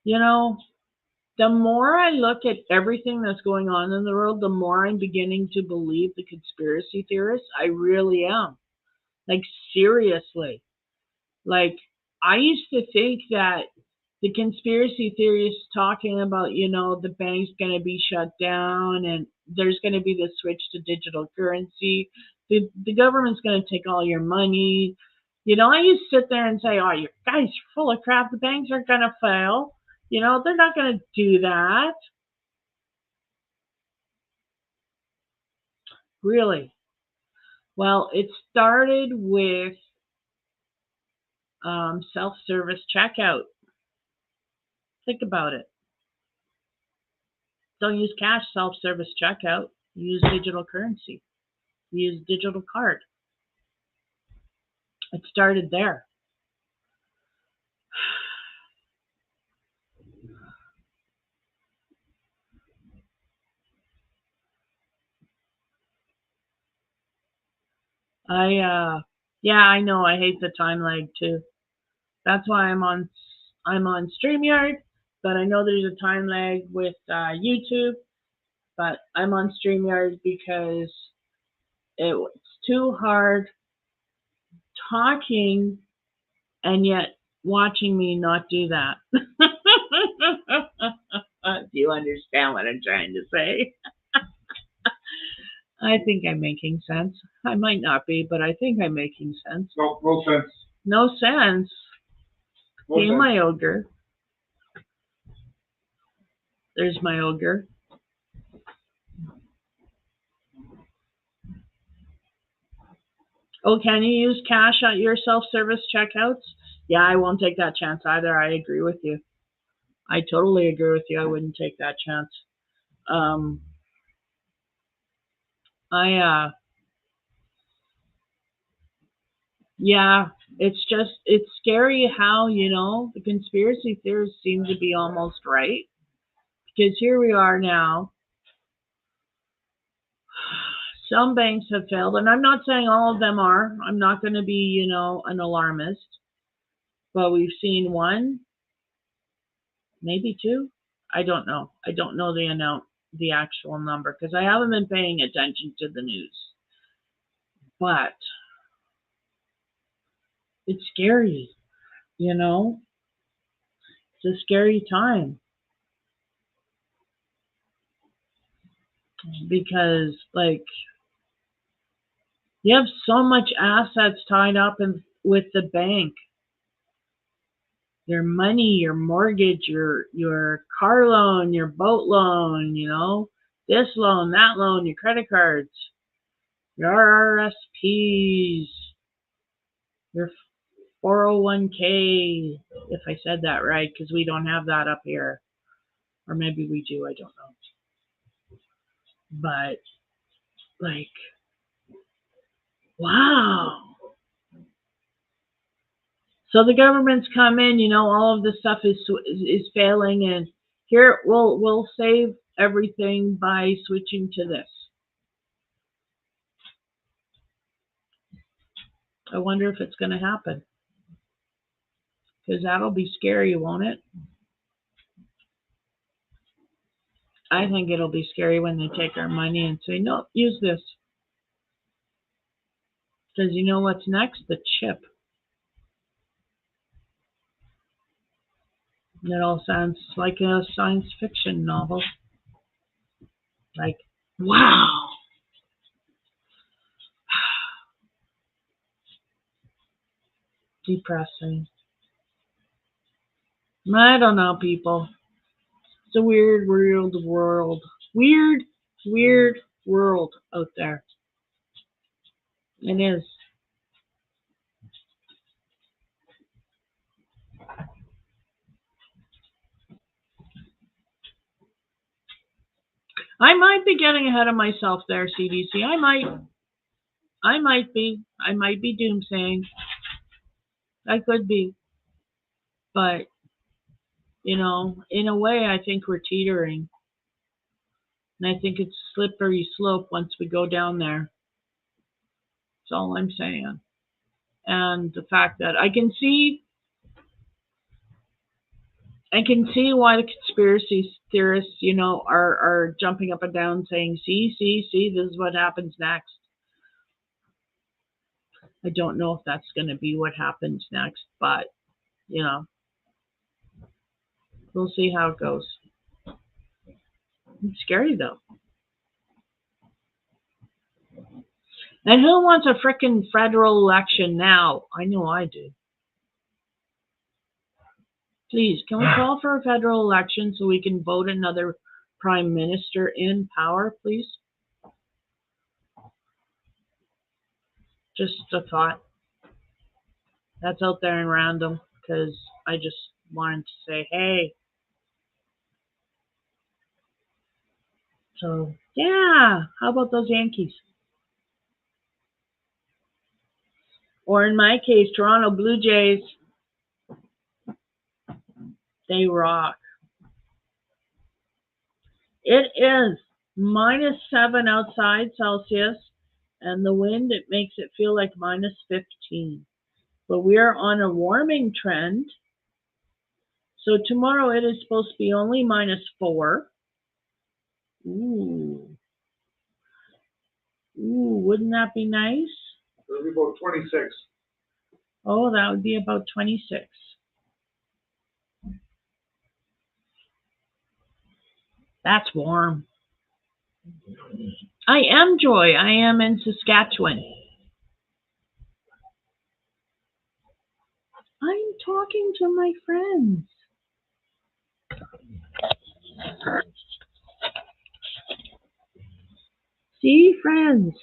You know, the more I look at everything that's going on in the world, the more I'm beginning to believe the conspiracy theorists. I really am. Like, seriously. Like, I used to think that the conspiracy theorists talking about, the bank's going to be shut down and there's going to be the switch to digital currency. The government's going to take all your money. I used to sit there and say, oh, you guys are full of crap. The banks are going to fail. They're not going to do that. Really. Well, it started with self-service checkout. Think about it. Don't use cash self-service checkout. Use digital currency. Use digital card. It started there. Yeah, I know. I hate the time lag too. That's why I'm on StreamYard, but I know there's a time lag with YouTube. But I'm on StreamYard because it's too hard talking and yet watching me not do that. Do you understand what I'm trying to say? I think I'm making sense. I might not be, but I think I'm making sense. No, no sense. No sense. No See sense. my ogre. There's my ogre. Oh, can you use cash at your self-service checkouts? Yeah, I won't take that chance either. I agree with you. I totally agree with you. I wouldn't take that chance. Um, I yeah, it's scary how, the conspiracy theorists seem to be almost right. Because here we are now. Some banks have failed, and I'm not saying all of them are. I'm not going to be, an alarmist. But we've seen one, maybe two. I don't know. I don't know the actual number because I haven't been paying attention to the news. But it's scary, you know? It's a scary time because like you have so much assets tied up with the bank. Your money, your mortgage, your car loan, your boat loan, this loan, that loan, your credit cards, your RRSPs, your 401k, if I said that right, because we don't have that up here. Or maybe we do, I don't know. But, like, wow. So the government's come in, all of this stuff is failing, and here we'll save everything by switching to this. I wonder if it's going to happen. Because that'll be scary, won't it? I think it'll be scary when they take our money and say, no, use this. Because you know what's next? The chip. It all sounds like a science fiction novel. Like, wow. Depressing. I don't know, people. It's a weird world. Weird world out there. It is. I might be getting ahead of myself there, CDC. I might be. I might be doomsaying. I could be. But, in a way, I think we're teetering. And I think it's a slippery slope once we go down there. That's all I'm saying. And the fact that I can see why the conspiracy theorists, are jumping up and down saying, see, this is what happens next. I don't know if that's going to be what happens next, but, we'll see how it goes. It's scary, though. And who wants a frickin' federal election now? I know I do. Please, can we call for a federal election so we can vote another prime minister in power, please? Just a thought. That's out there in random, because I just wanted to say, hey. So, yeah, how about those Yankees? Or in my case, Toronto Blue Jays. They rock. It is -7 outside Celsius, and the wind, it makes it feel like -15. But we are on a warming trend. So tomorrow it is supposed to be only -4. Ooh, wouldn't that be nice? It'll be about 26. Oh, that would be about 26. That's warm. I am Joy. I am in Saskatchewan. I'm talking to my friends. See, friends.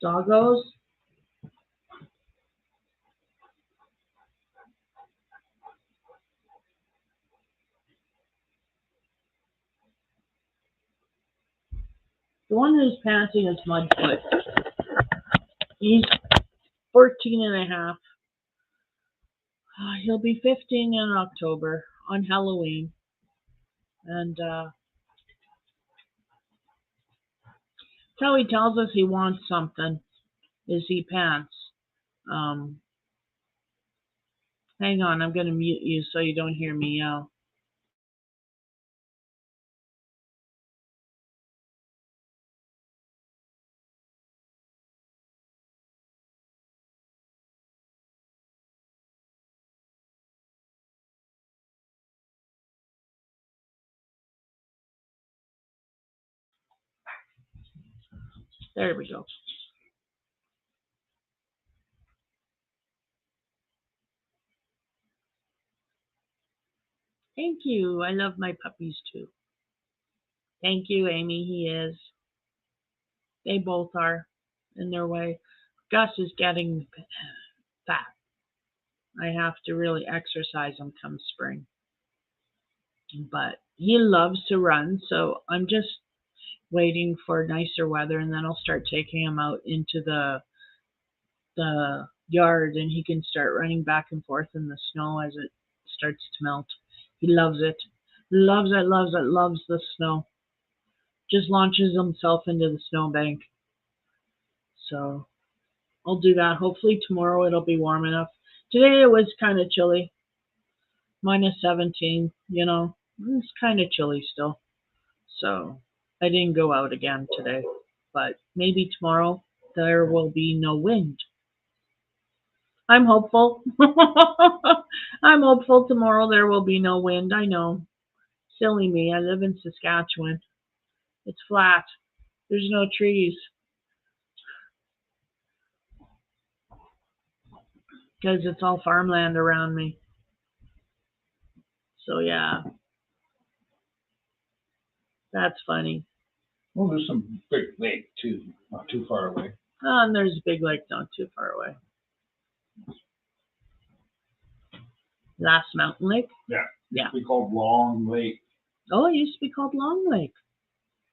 Doggos. The one who's passing is Mudfoot. He's 14 and a half. He'll be 15 in October on Halloween. And so he tells us he wants something, is he pants. Hang on, I'm going to mute you so you don't hear me yell. There we go. Thank you. I love my puppies too. Thank you, Amy. He is. They both are in their way. Gus is getting fat. I have to really exercise him come spring. But he loves to run, so I'm just waiting for nicer weather, and then I'll start taking him out into the yard, and he can start running back and forth in the snow as it starts to melt. He loves it. Loves it, loves it, loves the snow. Just launches himself into the snowbank. So I'll do that. Hopefully tomorrow it'll be warm enough. Today it was kind of chilly, -17, It's kind of chilly still. So I didn't go out again today. But maybe tomorrow there will be no wind. I'm hopeful. I'm hopeful tomorrow there will be no wind. I know. Silly me. I live in Saskatchewan. It's flat. There's no trees because it's all farmland around me. So yeah, that's funny. Well, there's some big lake too, not too far away. And there's a big lake not too far away. Last Mountain Lake? Yeah. Yeah. We called Long Lake. Oh, it used to be called Long Lake.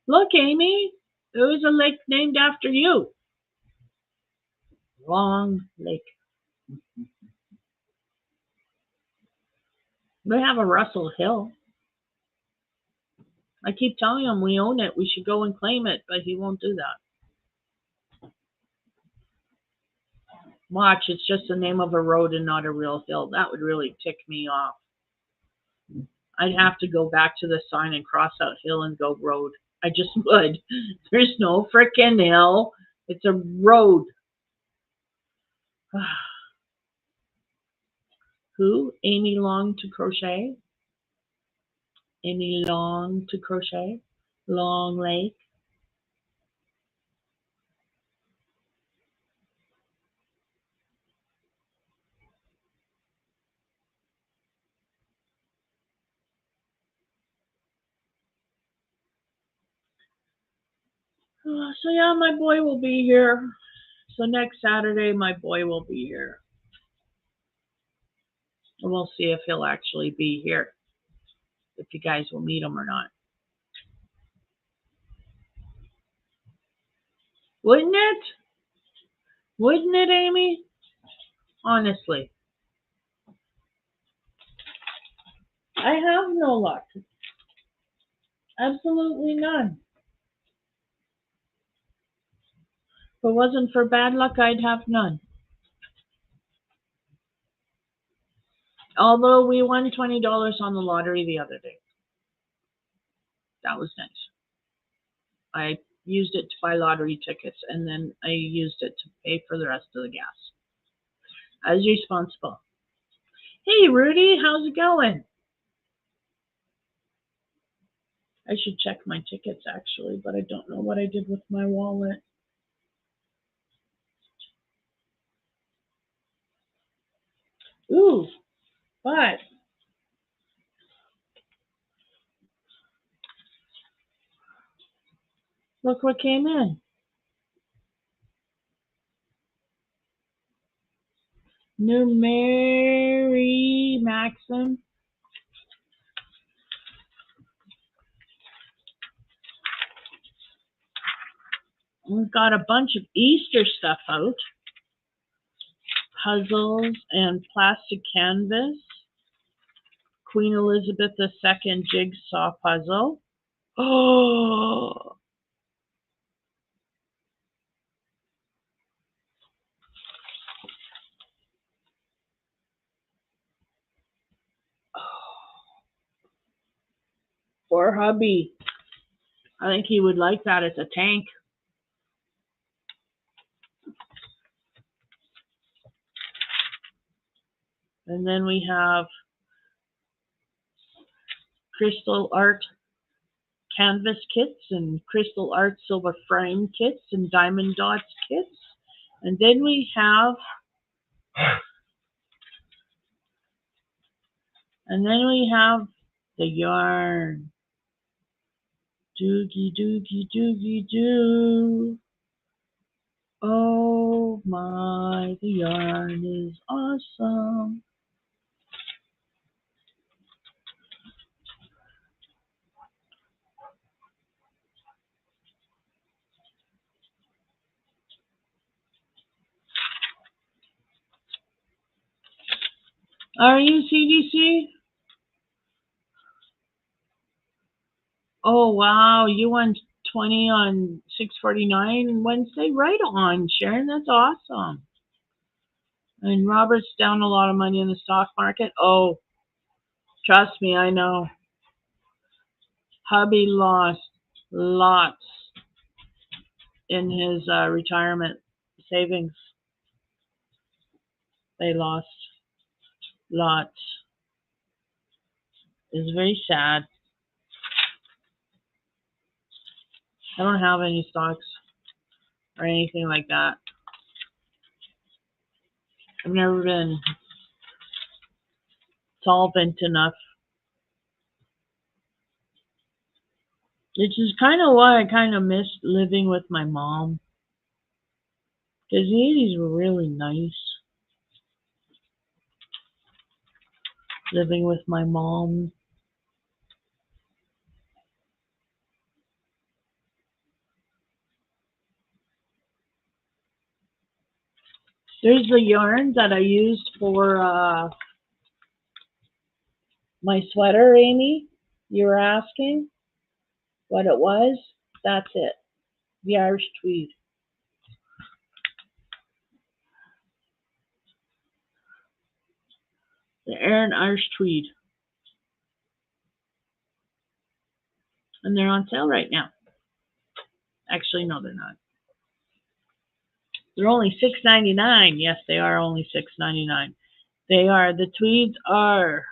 Look, Amy, there was a lake named after you. Long Lake. We have a Russell Hill. I keep telling him we own it. We should go and claim it, but he won't do that. Watch, it's just the name of a road and not a real hill. That would really tick me off. I'd have to go back to the sign and cross out hill and go road. I just would. There's no frickin' hill. It's a road. Who? Amy Long to crochet? Amy Long to crochet? Long Lake? So yeah, my boy will be here. So next Saturday, my boy will be here. And we'll see if he'll actually be here. If you guys will meet him or not. Wouldn't it? Wouldn't it, Amy? Honestly. I have no luck. Absolutely none. If it wasn't for bad luck, I'd have none. Although we won $20 on the lottery the other day. That was nice. I used it to buy lottery tickets, and then I used it to pay for the rest of the gas. I was responsible. Hey, Rudy, how's it going? I should check my tickets, actually, but I don't know what I did with my wallet. Ooh, but look what came in. New Mary Maxim. We've got a bunch of Easter stuff out. Puzzles and plastic canvas. Queen Elizabeth II jigsaw puzzle. Oh! For hubby. I think he would like that as a tank. And then we have crystal art canvas kits and crystal art silver frame kits and diamond dots kits. And then we have the yarn. Doogie doogie doogie doo. Oh my, the yarn is awesome. Are you CDC? Oh wow, you won 20 on 649 Wednesday. Right on, Sharon. That's awesome. And Robert's down a lot of money in the stock market. Oh, trust me, I know. Hubby lost lots in his retirement savings. They lost lots. It's very sad. I don't have any stocks or anything like that. I've never been solvent enough. Which is kind of why I kind of missed living with my mom. Because the 80s were really nice. Living with my mom. There's the yarn that I used for my sweater, Amy. You were asking what it was. That's it. The Irish tweed. The Aran Irish tweed. And they're on sale right now. Actually, no, they're not. They're only $6.99. Yes, they are only $6.99. They are. The tweeds are.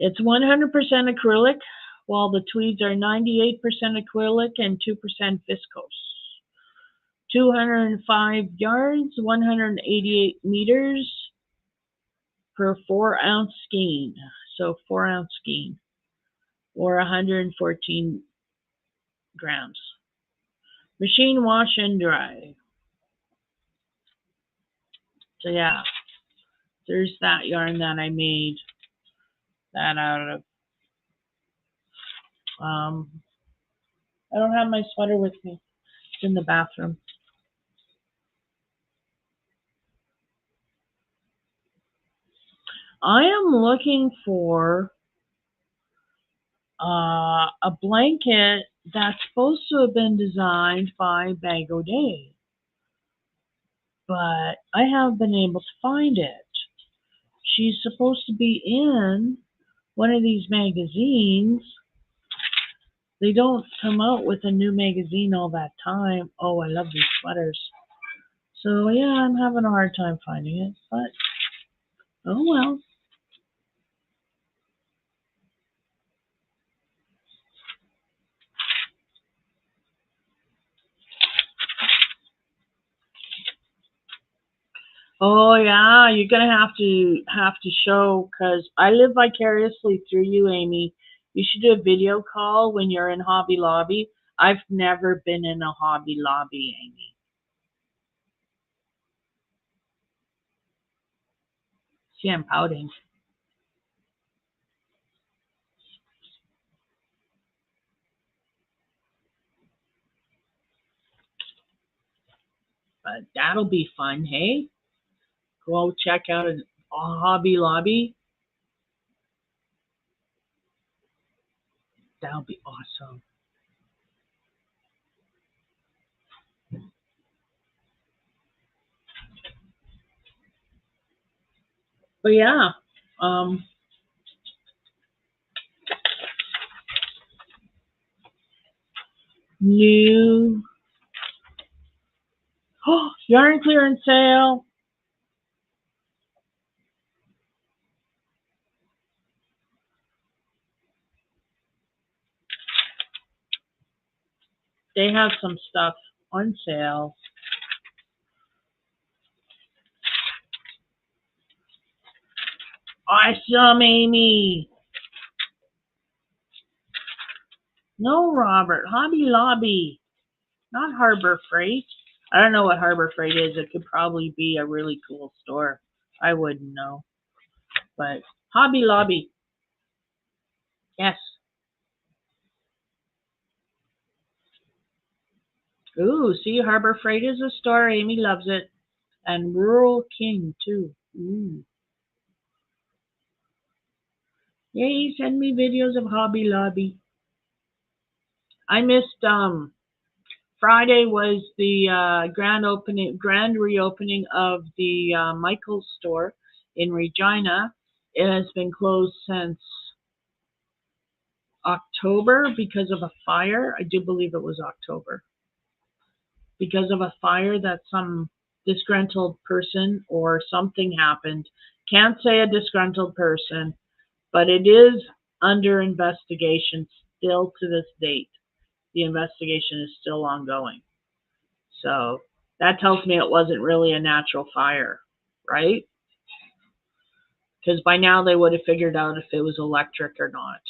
It's 100% acrylic, while the tweeds are 98% acrylic and 2% viscose. 205 yards, 188 meters per 4-ounce skein. So 4-ounce skein, or 114 grams. Machine wash and dry. So yeah, there's that yarn that I made that out of. I don't have my sweater with me. It's in the bathroom. I am looking for a blanket that's supposed to have been designed by Bag O'Day, but I haven't been able to find it. She's supposed to be in one of these magazines. They don't come out with a new magazine all that time. Oh, I love these sweaters. So yeah, I'm having a hard time finding it, but oh well. Oh yeah, you're gonna have to show, because I live vicariously through you, Amy. You should do a video call when you're in Hobby Lobby. I've never been in a Hobby Lobby, Amy. See, I'm pouting. But that'll be fun, hey? Go check out a Hobby Lobby. That'll be awesome. But yeah, new yarn clearance sale. They have some stuff on sale. Awesome, Amy. No, Robert. Hobby Lobby, not Harbor Freight. I don't know what Harbor Freight is. It could probably be a really cool store. I wouldn't know. But Hobby Lobby. Yes. Ooh, see, Harbor Freight is a store. Amy loves it. And Rural King, too. Ooh. Yay, send me videos of Hobby Lobby. I missed Friday was the grand reopening of the Michaels store in Regina. It has been closed since October because of a fire. I do believe it was October. Because of a fire that some disgruntled person or something happened. Can't say a disgruntled person, but it is under investigation still to this date. The investigation is still ongoing. So that tells me it wasn't really a natural fire, right? Because by now they would have figured out if it was electric or not.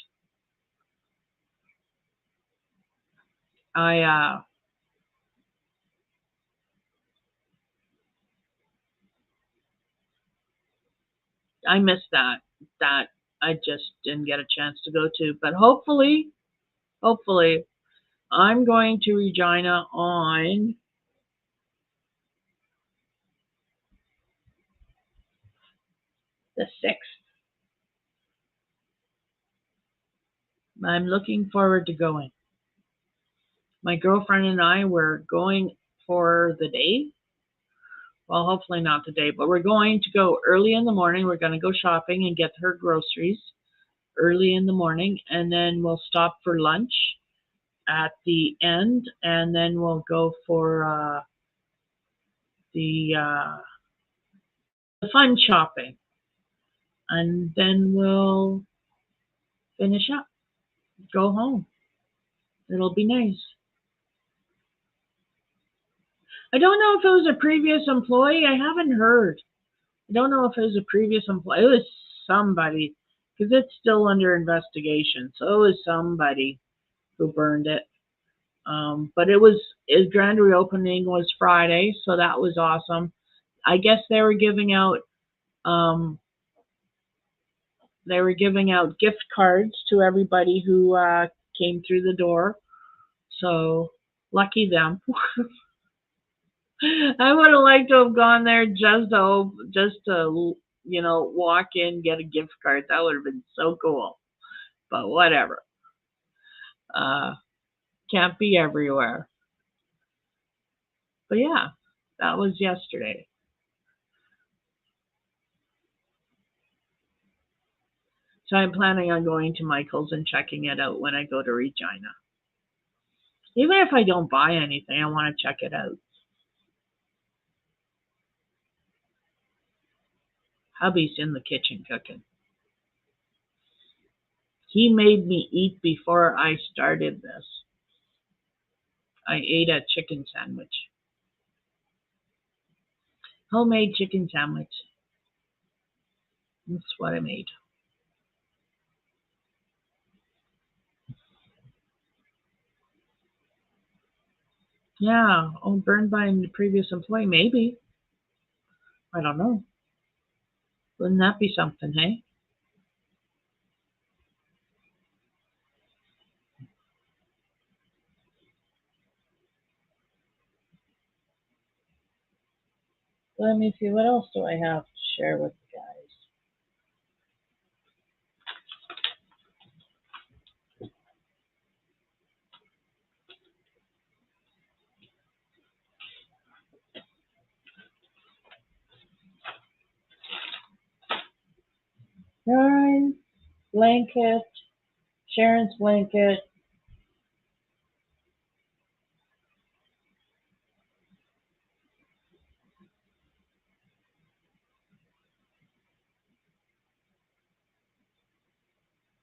I missed that. That I just didn't get a chance to go to. But hopefully, I'm going to Regina on the 6th. I'm looking forward to going. My girlfriend and I were going for the day. Well, hopefully not today, but we're going to go early in the morning. We're going to go shopping and get her groceries early in the morning, and then we'll stop for lunch at the end, and then we'll go for the fun shopping, and then we'll finish up, go home. It'll be nice. I don't know if it was a previous employee. I haven't heard. I don't know if it was a previous employee. It was somebody, because it's still under investigation. So it was somebody who burned it. But its grand reopening was Friday, so that was awesome. I guess they were giving out gift cards to everybody who came through the door. So lucky them. I would have liked to have gone there just to walk in, get a gift card. That would have been so cool. But whatever. Can't be everywhere. But yeah, that was yesterday. So I'm planning on going to Michael's and checking it out when I go to Regina. Even if I don't buy anything, I want to check it out. Hubby's in the kitchen cooking. He made me eat before I started this. I ate a chicken sandwich. Homemade chicken sandwich. That's what I made. Yeah, burned by a previous employee, maybe. I don't know. Wouldn't that be something, hey? Let me see, what else do I have to share with you guys? Yarn, blanket, Sharon's blanket.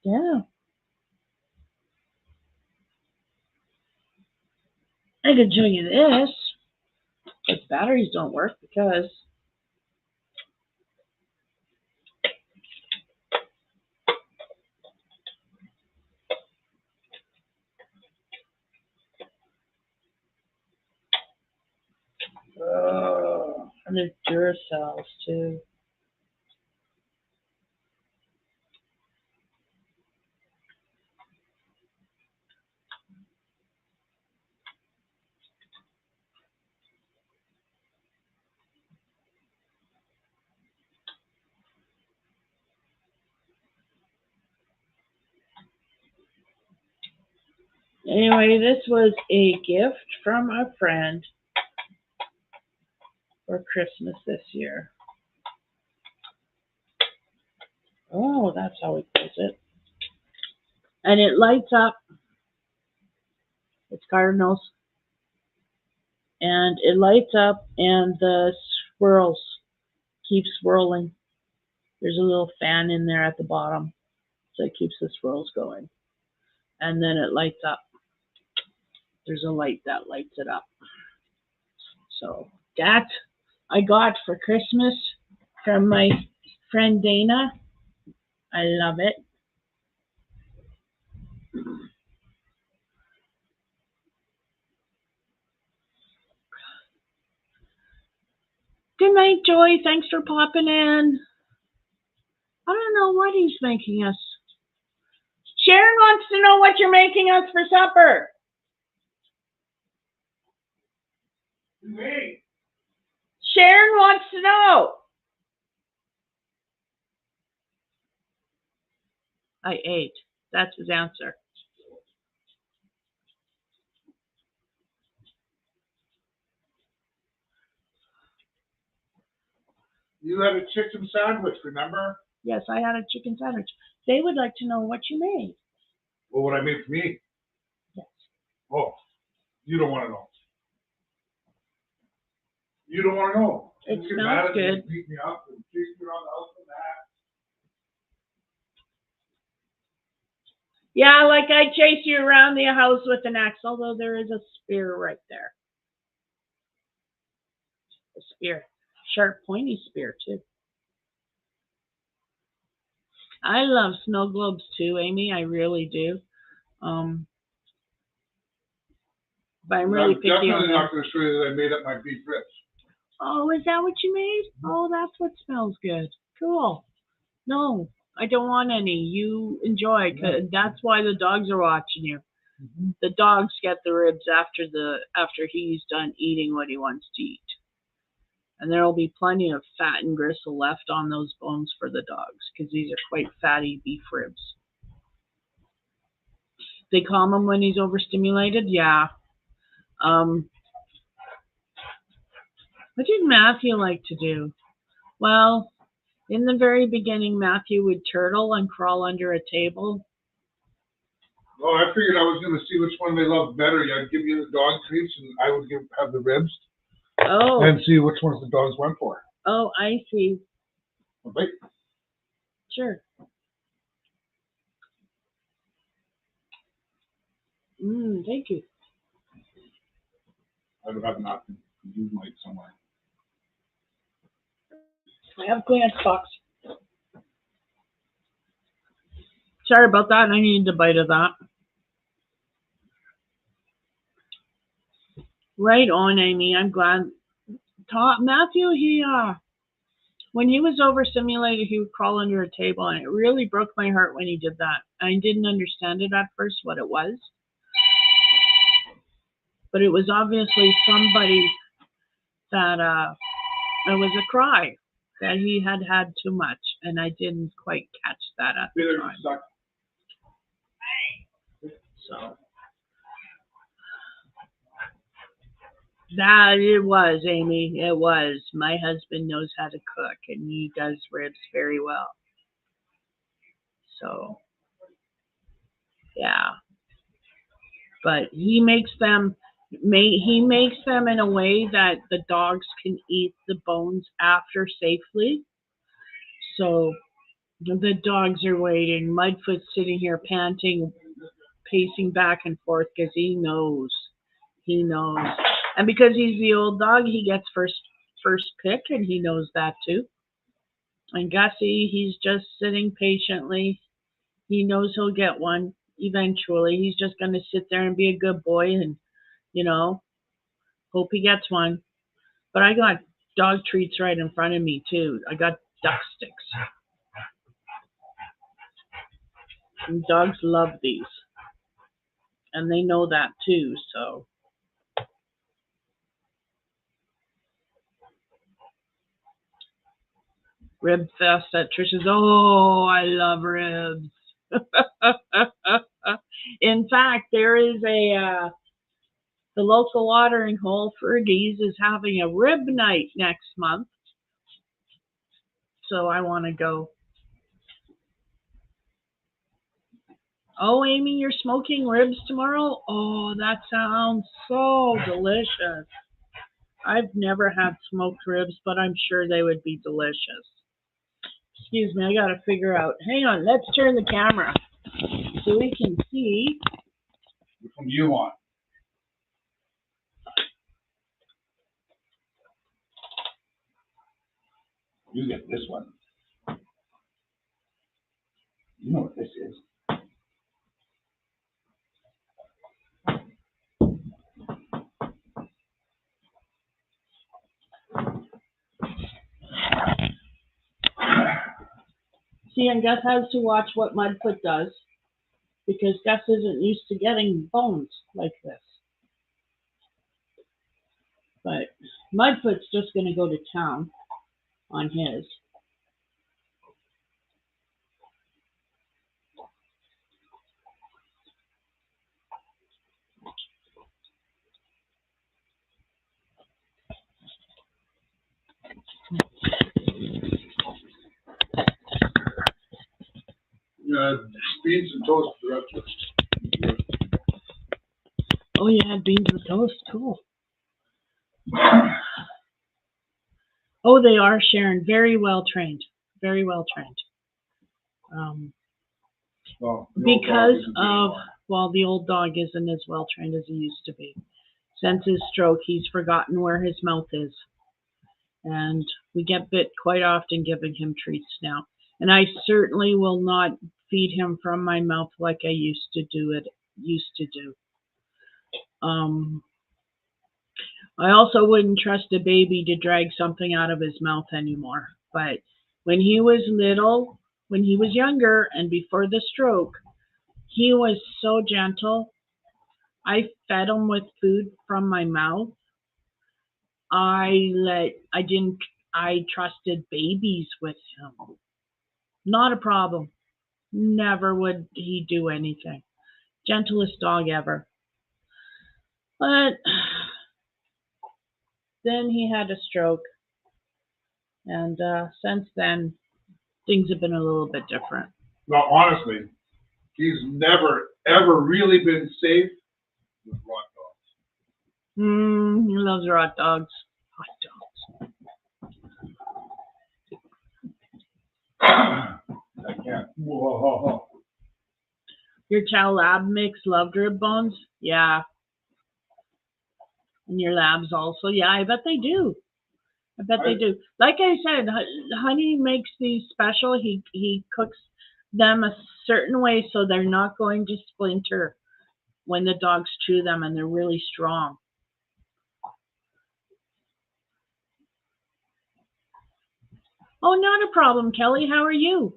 Yeah. I can show you this, but batteries don't work because and there's Duracells too. Anyway, this was a gift from a friend for Christmas this year. Oh, that's how we close it. And it lights up. It's cardinals. And it lights up and the swirls keep swirling. There's a little fan in there at the bottom. So it keeps the swirls going. And then it lights up. There's a light that lights it up. So that I got for Christmas from my friend Dana. I love it. Good night, Joy. Thanks for popping in. I don't know what he's making us. Sharon wants to know what you're making us for supper. Me. Sharon wants to know. I ate. That's his answer. You had a chicken sandwich, remember? Yes, I had a chicken sandwich. They would like to know what you made. Well, what I made for me? Yes. Oh, you don't want to know. You don't want to know. It You get smells mad at me good. and beat me up and chase me around the house and that. Yeah, like I chase you around the house with an axe, although there is a spear right there. A spear. Sharp, pointy spear, too. I love snow globes, too, Amy. I really do. But I'm really picky on definitely them. not going to show you that I made up my beef ribs. Oh, is that what you made? Oh, that's what smells good. Cool. No, I don't want any. You enjoy, 'cause that's why the dogs are watching you. Mm-hmm. The dogs get the ribs after he's done eating what he wants to eat. And there will be plenty of fat and gristle left on those bones for the dogs, because these are quite fatty beef ribs. They calm him when he's overstimulated? Yeah. What did Matthew like to do? Well, in the very beginning, Matthew would turtle and crawl under a table. Oh, I figured I was going to see which one they loved better. I'd give you the dog treats and I would have the ribs. Oh. And see which ones the dogs went for. Oh, I see. Okay. Sure. Thank you. I don't have an option to use Mike somewhere. I have a Kleenex box. Sorry about that. I needed a bite of that. Right on, Amy. I'm glad. Matthew, when he was overstimulated, he would crawl under a table, and it really broke my heart when he did that. I didn't understand it at first, what it was. But it was obviously somebody that, it was a cry that he had had too much, and I didn't quite catch that at the time. So that it was, Amy. It was. My husband knows how to cook, and he does ribs very well. So yeah, but he makes them in a way that the dogs can eat the bones after safely. So the dogs are waiting. Mudfoot's sitting here panting, pacing back and forth because he knows. He knows. And because he's the old dog, he gets first pick, and he knows that too. And Gussie, he's just sitting patiently. He knows he'll get one eventually. He's just going to sit there and be a good boy and, hope he gets one. But I got dog treats right in front of me too. I got duck sticks. And dogs love these. And they know that too, so. Rib fest at Trisha's. Oh, I love ribs. In fact, there is the local watering hole, Fergie's, is having a rib night next month. So I want to go. Oh, Amy, you're smoking ribs tomorrow? Oh, that sounds so delicious. I've never had smoked ribs, but I'm sure they would be delicious. Excuse me, I got to figure out. Hang on, let's turn the camera so we can see. Which one do you want? You get this one. You know what this is. See, and Gus has to watch what Mudfoot does because Gus isn't used to getting bones like this. But Mudfoot's just going to go to town on his. Beans and toast for breakfast. Oh, you had beans with toast? Cool. Oh, they are, Sharon. Very well trained. Very well trained. Well, Because of, well, the old dog isn't as well trained as he used to be. Since his stroke, he's forgotten where his mouth is. And we get bit quite often giving him treats now. And I certainly will not feed him from my mouth like I used to do. I also wouldn't trust a baby to drag something out of his mouth anymore. But when he was little, when he was younger and before the stroke, he was so gentle. I fed him with food from my mouth. I trusted babies with him. Not a problem. Never would he do anything. Gentlest dog ever. But then he had a stroke. And since then, things have been a little bit different. Well, honestly, he's never, ever really been safe with rock dogs. He loves hot dogs. Hot dogs. I can't. Whoa. Your chow lab makes loved rib bones? Yeah. And your labs also? Yeah, I bet they do. I bet they do. Like I said, Honey makes these special. He cooks them a certain way so they're not going to splinter when the dogs chew them, and they're really strong. Oh, not a problem, Kelly. How are you?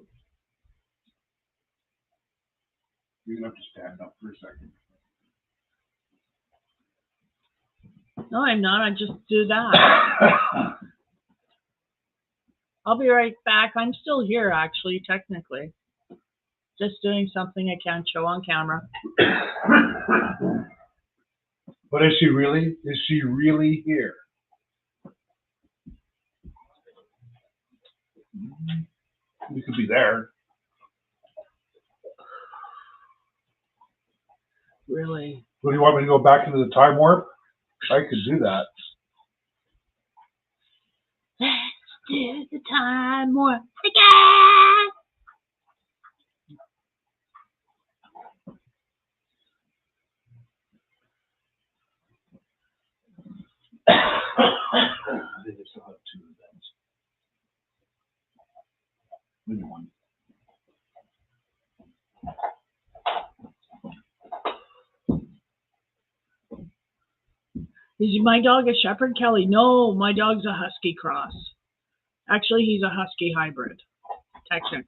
You're gonna have to stand up for a second. No, I'm not. I just do that. I'll be right back. I'm still here, actually, technically. Just doing something I can't show on camera. But is she really? Is she really here? We could be there. Really? What do you want me to go back into the time warp? I could do that. Let's do the time warp again. They still have 2 events. Maybe 1. Is my dog a shepherd, Kelly? No, my dog's a husky cross. Actually, he's a husky hybrid, technically.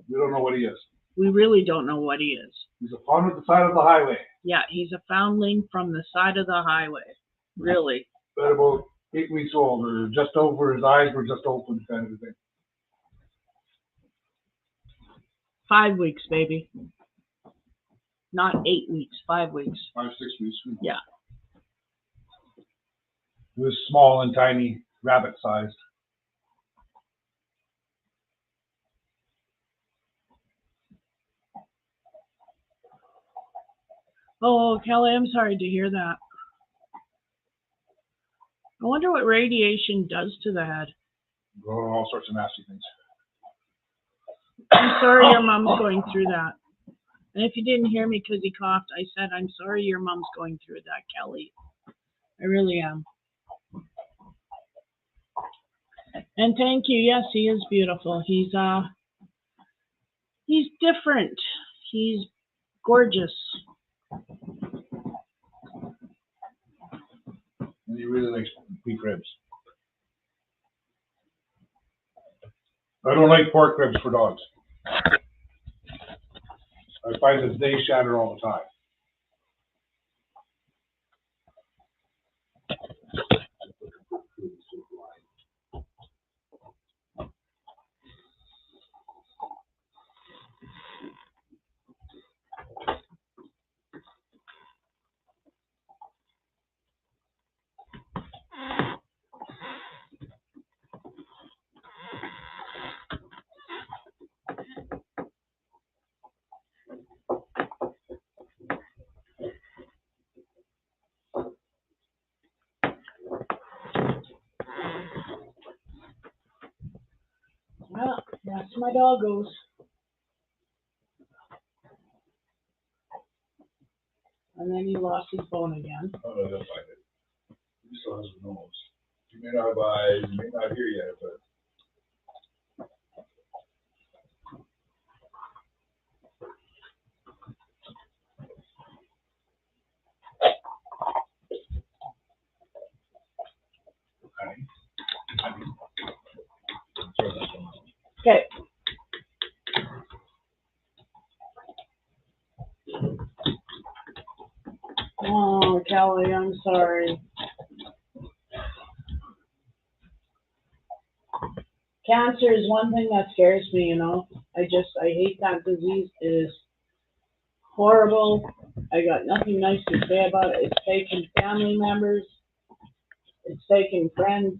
We don't know what he is. We really don't know what he is. He's a fawn at the side of the highway. Yeah, he's a foundling from the side of the highway. Really. But about 8 weeks old, or just over, his eyes were just open, kind of thing. 5 weeks, baby. Not 8 weeks, 5 weeks. 5, 6 weeks. Yeah. He was small and tiny, rabbit-sized. Oh, Kelly, I'm sorry to hear that. I wonder what radiation does to the head. All sorts of nasty things. I'm sorry your mom's going through that. And if you didn't hear me because he coughed, I said, I'm sorry your mom's going through that, Kelly. I really am. And thank you. Yes, he is beautiful. He's different. He's gorgeous. And he really likes beef ribs. I don't like pork ribs for dogs. I find that they shatter all the time. Well, that's my doggos. And then he lost his bone again. Oh, no, they'll find it. He still has a nose. You may not have eyes, you may not hear yet, but. Okay. Oh, Kelly, I'm sorry. Cancer is one thing that scares me, you know. I hate that disease. It is horrible. I got nothing nice to say about it. It's taken family members. It's taken friends.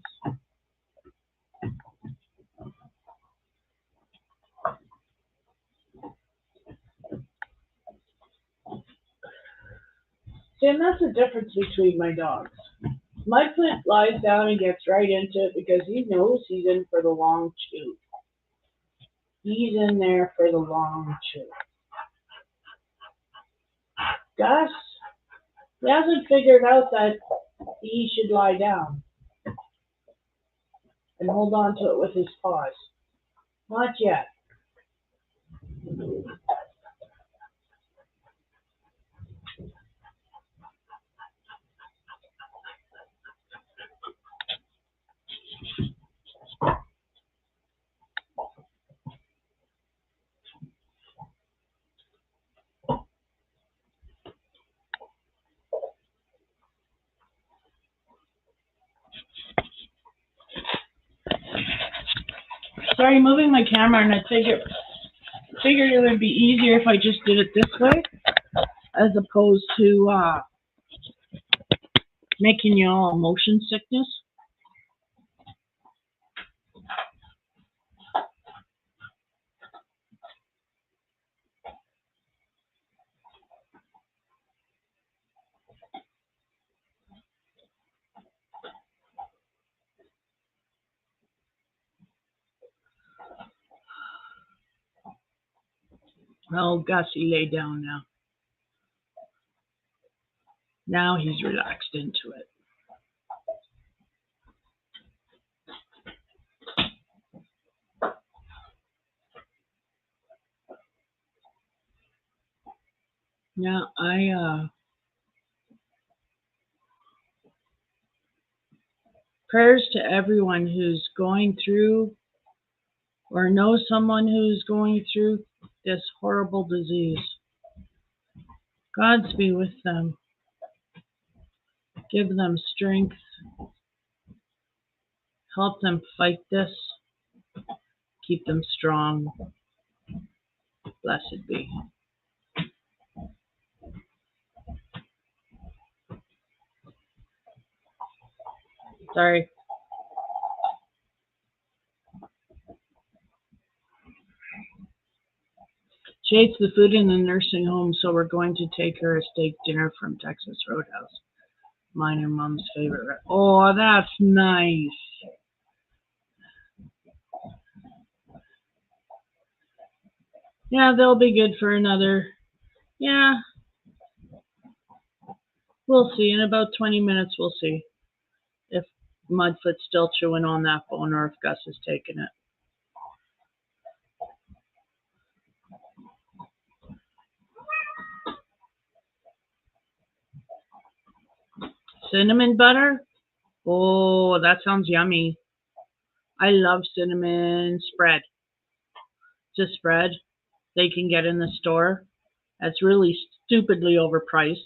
See, and that's the difference between my dogs. My Clint lies down and gets right into it because he knows he's in for the long chew. He's in there for the long chew. Gus, he hasn't figured out that he should lie down and hold on to it with his paws. Not yet. Sorry, moving my camera, and I figured it would be easier if I just did it this way, as opposed to making you all motion sickness. Oh, Gussie lay down now. Now he's relaxed into it. Now, prayers to everyone who's going through or knows someone who's going through this horrible disease. God's be with them. Give them strength. Help them fight this. Keep them strong. Blessed be. Sorry. She hates the food in the nursing home, so we're going to take her a steak dinner from Texas Roadhouse. Mine and Mom's favorite. Oh, that's nice. Yeah, they'll be good for another. Yeah. We'll see. In about 20 minutes, we'll see if Mudfoot's still chewing on that bone or if Gus has taken it. Cinnamon butter? Oh, that sounds yummy. I love cinnamon spread. It's a spread they can get in the store. That's really stupidly overpriced,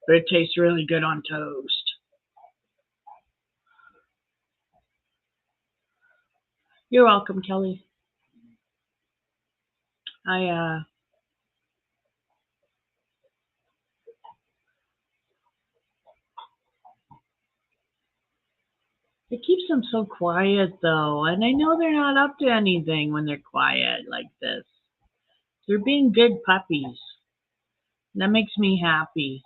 but it tastes really good on toast. You're welcome, Kelly. It keeps them so quiet though, and I know they're not up to anything when they're quiet like this. They're being good puppies. That makes me happy.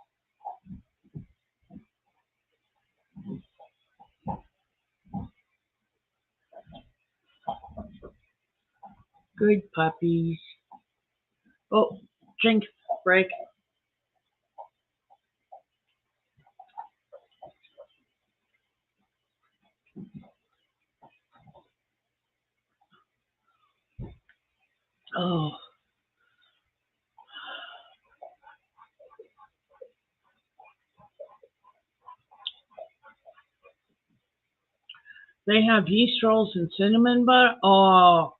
Good puppies. Oh, drink break. Oh. They have yeast rolls and cinnamon butter. Oh,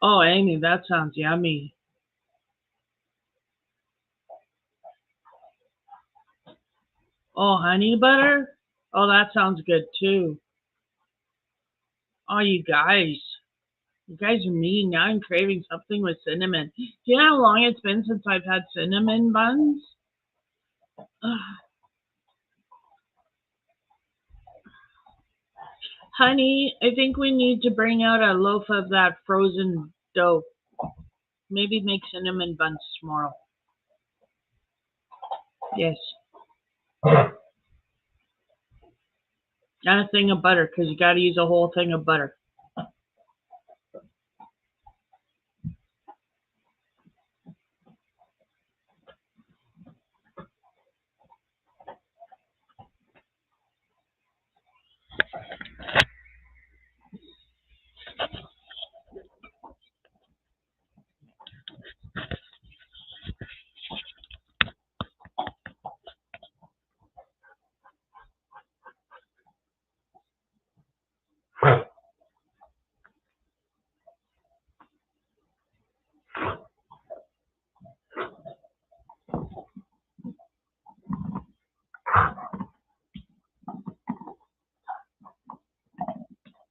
Amy, that sounds yummy. Oh, honey butter? Oh, that sounds good too. Oh, you guys are mean. Now I'm craving something with cinnamon. Do you know how long it's been since I've had cinnamon buns? Ugh. Honey, I think we need to bring out a loaf of that frozen dough. Maybe make cinnamon buns tomorrow. Yes. And a thing of butter, because you got to use a whole thing of butter.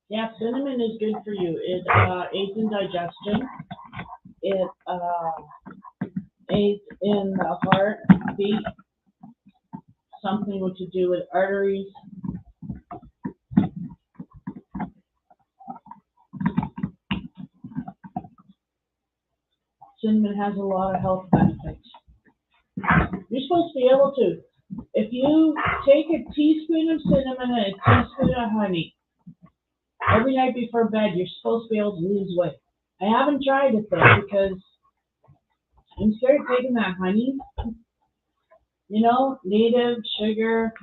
Yeah, cinnamon is good for you. It aids in digestion. It aids in the heart beat, something with to do with arteries. Cinnamon has a lot of health benefits. You're supposed to be able to, if you take a teaspoon of cinnamon and a teaspoon of honey every night before bed, you're supposed to be able to lose weight. I haven't tried it though because I'm scared of taking that honey. You know, native sugar.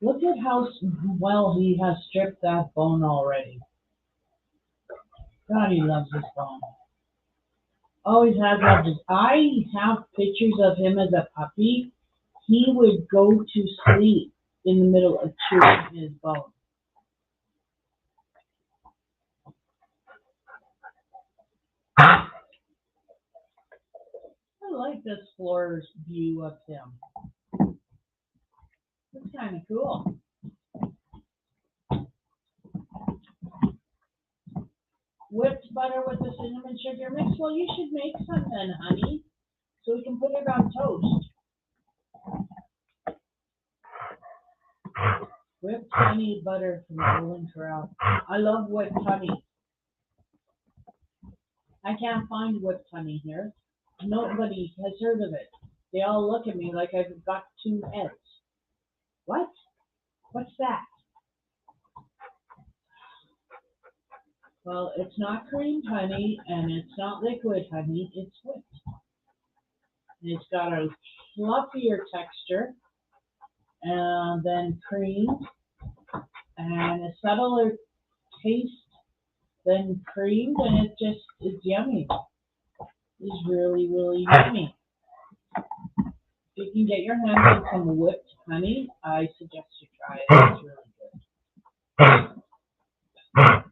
Look at how well he has stripped that bone already. God, he loves this bone. Always has loved it. I have pictures of him as a puppy. He would go to sleep in the middle of chewing his bone. I like this floor's view of him. It's kind of cool. Whipped butter with the cinnamon sugar mix. Well, you should make some then, honey. so we can put it on toast. Whipped honey butter from Golden Corral. I love whipped honey. I can't find whipped honey here. Nobody has heard of it. They all look at me like I've got two heads. What? What's that? Well, it's not creamed honey and it's not liquid honey, it's whipped. And it's got a fluffier texture and then creamed and a subtler taste than creamed, and it just is yummy. It's really, really yummy. If you can get your hands on some whipped honey, I suggest you try it. It's really good.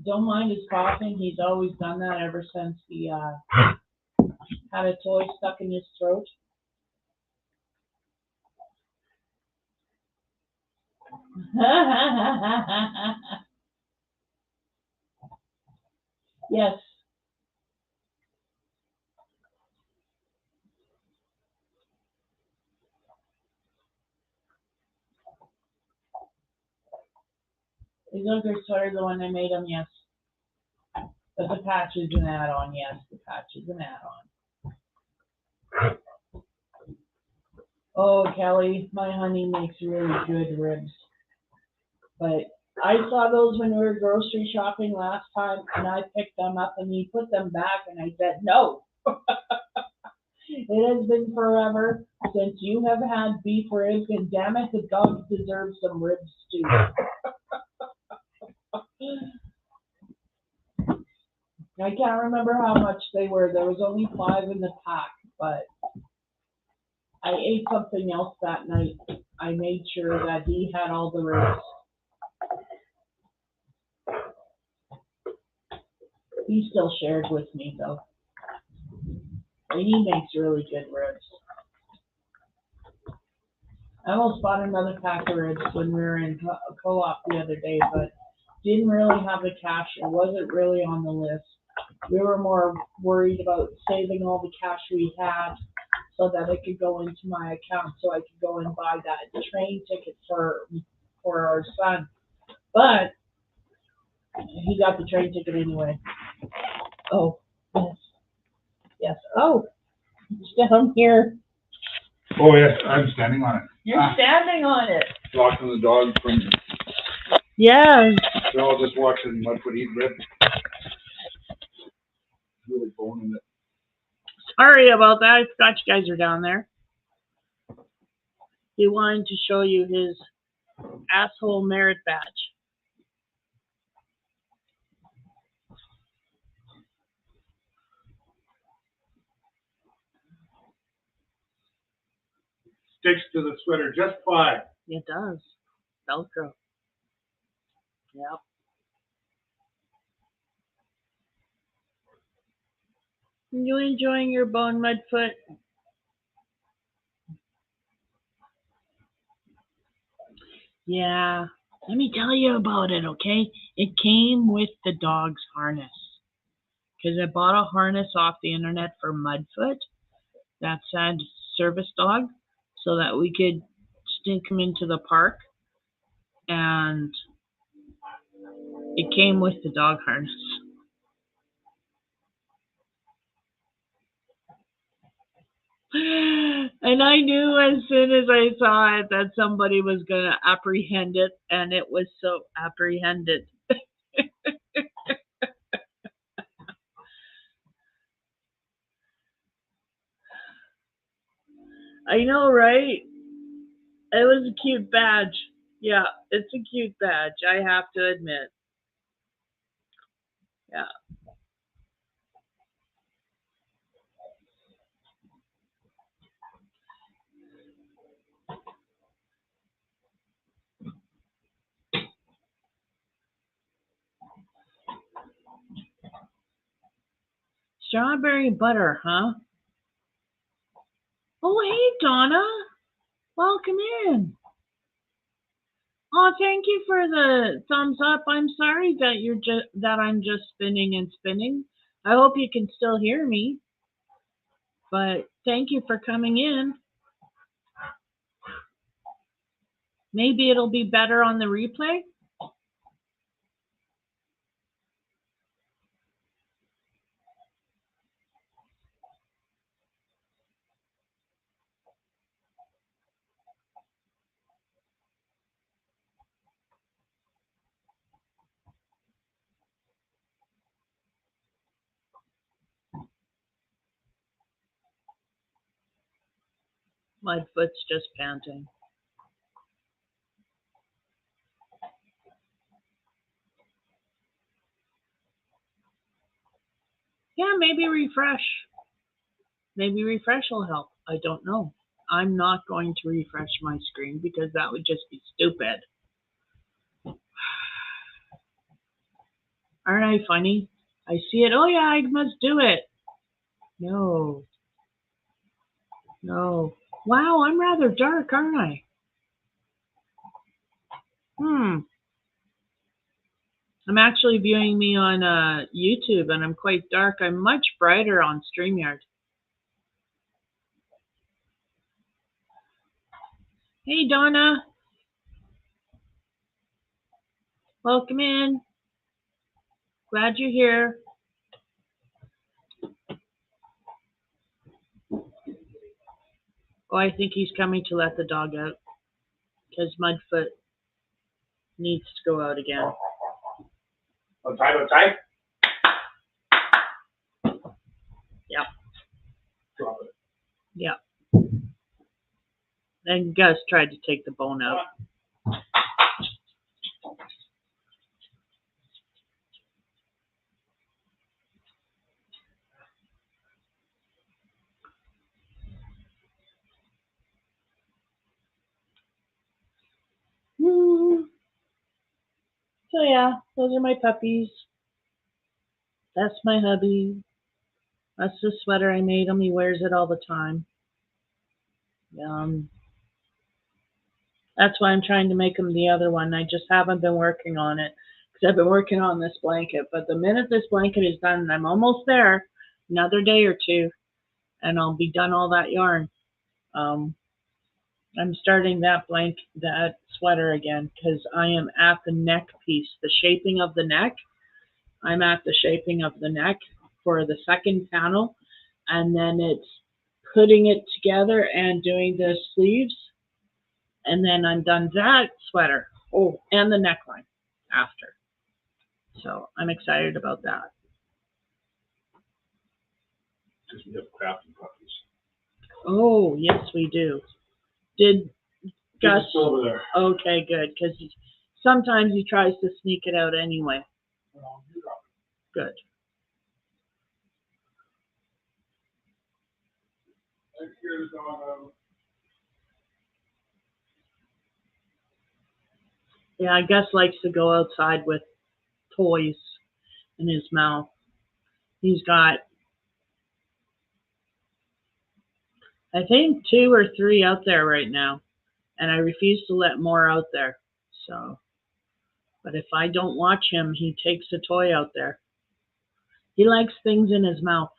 Don't mind his coughing. He's always done that ever since he had a toy stuck in his throat. Yes. These are sort of the one I made them, yes. But the patch is an add-on, yes. The patch is an add-on. Oh, Kelly, my honey makes really good ribs. But I saw those when we were grocery shopping last time, and I picked them up and he put them back, and I said, no. It has been forever since you have had beef ribs, and damn it, the dogs deserve some ribs too. I can't remember how much they were. There was only 5 in the pack, but I ate something else that night. I made sure that he had all the ribs. He still shared with me though. And he makes really good ribs. I almost bought another pack of ribs when we were in co-op the other day, but didn't really have the cash. It wasn't really on the list. We were more worried about saving all the cash we had so that it could go into my account so I could go and buy that train ticket for our son. But he got the train ticket anyway. Oh, yes. Yes. Oh, it's down here. Oh, yes, I'm standing on it. You're standing on it. Blocking the dog from, Yeah. they're all just watching Mudfoot eat rib. Really boning it. Sorry about that. I forgot you guys are down there. He wanted to show you his asshole merit badge. Sticks to the sweater just fine. It does. Velcro. Yep. You enjoying your bone, Mudfoot? Yeah. Let me tell you about it, okay? It came with the dog's harness. Because I bought a harness off the internet for Mudfoot that said service dog so that we could stick him into the park. And it came with the dog harness. And I knew as soon as I saw it that somebody was going to apprehend it, and it was so apprehended. I know, right? It was a cute badge. Yeah, it's a cute badge, I have to admit. Yeah. Strawberry butter, huh? Oh, hey, Donna. Welcome in. Oh, thank you for the thumbs up. I'm sorry that I'm just spinning and spinning. I hope you can still hear me. But thank you for coming in. Maybe it'll be better on the replay. Mudfoot's just panting. Yeah, maybe refresh. Maybe refresh will help. I don't know. I'm not going to refresh my screen because that would just be stupid. Aren't I funny? I see it. Oh yeah, I must do it. No. No. Wow, I'm rather dark, aren't I? I'm actually viewing me on YouTube, and I'm quite dark. I'm much brighter on StreamYard. Hey, Donna. Welcome in. Glad you're here. Oh, I think he's coming to let the dog out because Mudfoot needs to go out again. Outside. Yep. Drop it. Yep. And Gus tried to take the bone out. So yeah, those are my puppies. That's my hubby. That's the sweater I made him. He wears it all the time. That's why I'm trying to make him the other one. I just haven't been working on it because I've been working on this blanket. But the minute this blanket is done, and I'm almost there, another day or two, and I'll be done all that yarn. I'm starting that sweater again because I am at the neck piece, the shaping of the neck. I'm at the shaping of the neck for the second panel, and then it's putting it together and doing the sleeves, and then I'm done that sweater. Oh, and the neckline after. So I'm excited about that. Because we have crafty puppies. Oh, yes, we do. Did Gus? It's over there. Okay, good, because sometimes he tries to sneak it out anyway. Good. Yeah, Gus likes to go outside with toys in his mouth. He's got, I think, 2 or 3 out there right now, and I refuse to let more out there. So, but if I don't watch him, he takes a toy out there. He likes things in his mouth.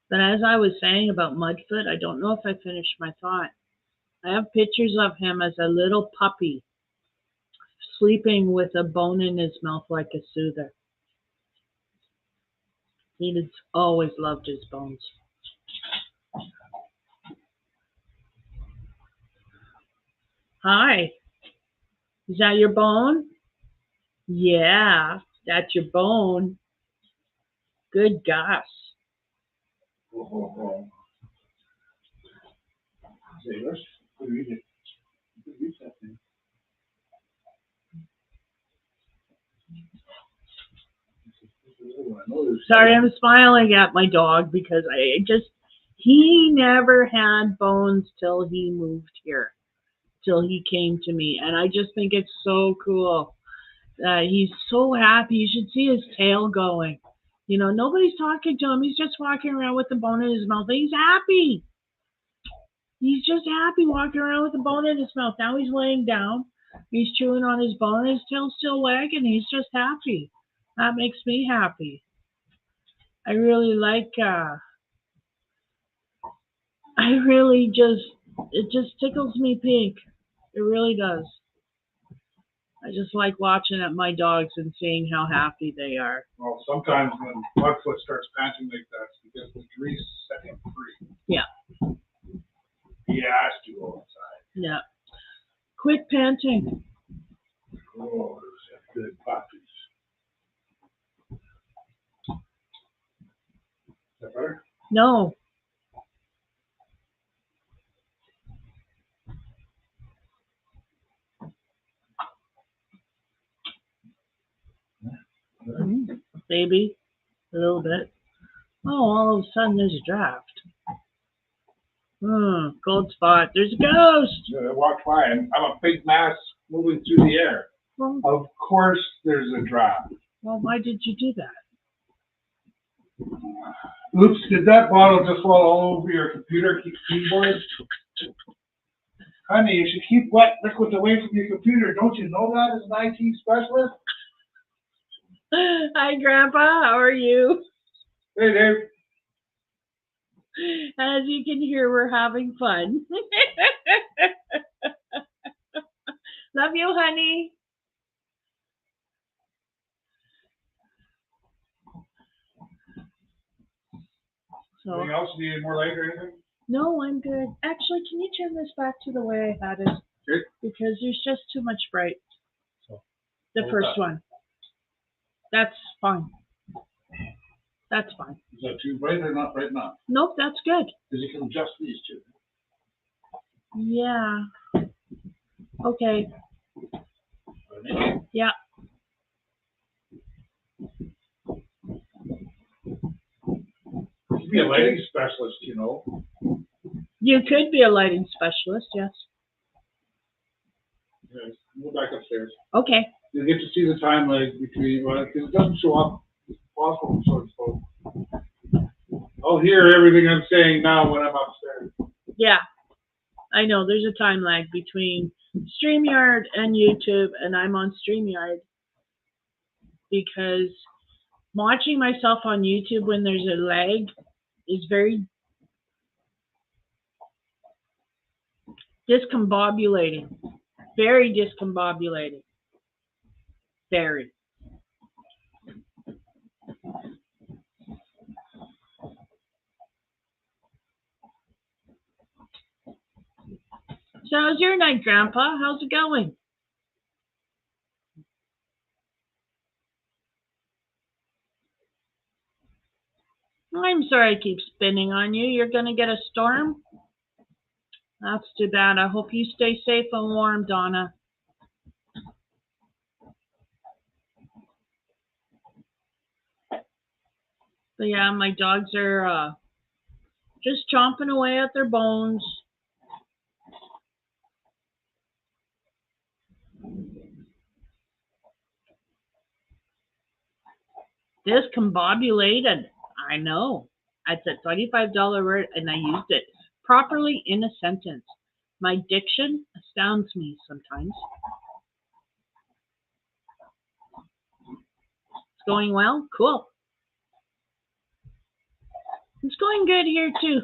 But as I was saying about Mudfoot, I don't know if I finished my thought. I have pictures of him as a little puppy sleeping with a bone in his mouth like a soother. He has always loved his bones. Hi. Is that your bone? Yeah, that's your bone. Good gosh. Sorry, I'm smiling at my dog because he never had bones till he moved here, till he came to me. And I just think it's so cool. He's so happy. You should see his tail going. You know, nobody's talking to him. He's just walking around with the bone in his mouth. He's happy. He's just happy walking around with the bone in his mouth. Now he's laying down. He's chewing on his bone. His tail's still wagging. He's just happy. That makes me happy. I really like, it just tickles me pink. It really does. I just like watching at my dogs and seeing how happy they are. Well, sometimes when Mudfoot starts panting like that, it's because the grease set him free. Yeah. He has to go outside. Yeah. Quit panting. Oh, those good puppies. Is that better? No. Maybe a little bit. Oh, all of a sudden there's a draft. Gold spot. There's a ghost. I walked by and I'm a big mass moving through the air. Well, Of course there's a draft. why did you do that? Oops, did that bottle just fall all over your computer keyboard? Honey, you should keep wet liquids away from your computer. Don't you know that as an IT specialist? Hi, Grandpa. How are you? Hey, Dave. As you can hear, we're having fun. Love you, honey. So, Anything else? Need any more light or anything? no, I'm good. Actually, can you turn this back to the way I had it? Okay. Because there's just too much bright. So, The hold first that. one. That's fine. That's fine. Is that too bright or not bright enough? Nope, that's good. Because you can adjust these two. Yeah. Okay. Ready? Yeah. You could be a lighting specialist, you know. You could be a lighting specialist, yes. Yes. Go back upstairs. Okay. You get to see the time lag between, because it doesn't show up. It's possible, so it's phone. I'll hear everything I'm saying now when I'm upstairs. Yeah. I know there's a time lag between StreamYard and YouTube, and I'm on StreamYard because watching myself on YouTube when there's a lag is very discombobulating. Very discombobulating. Very. So how's your night, Grandpa? How's it going? I'm sorry I keep spinning on you. You're going to get a storm? That's too bad. I hope you stay safe and warm, Donna. But yeah, my dogs are just chomping away at their bones. Discombobulated. I know. It's a $25 word and I used it properly in a sentence. My diction astounds me sometimes. It's going well? Cool. It's going good here too.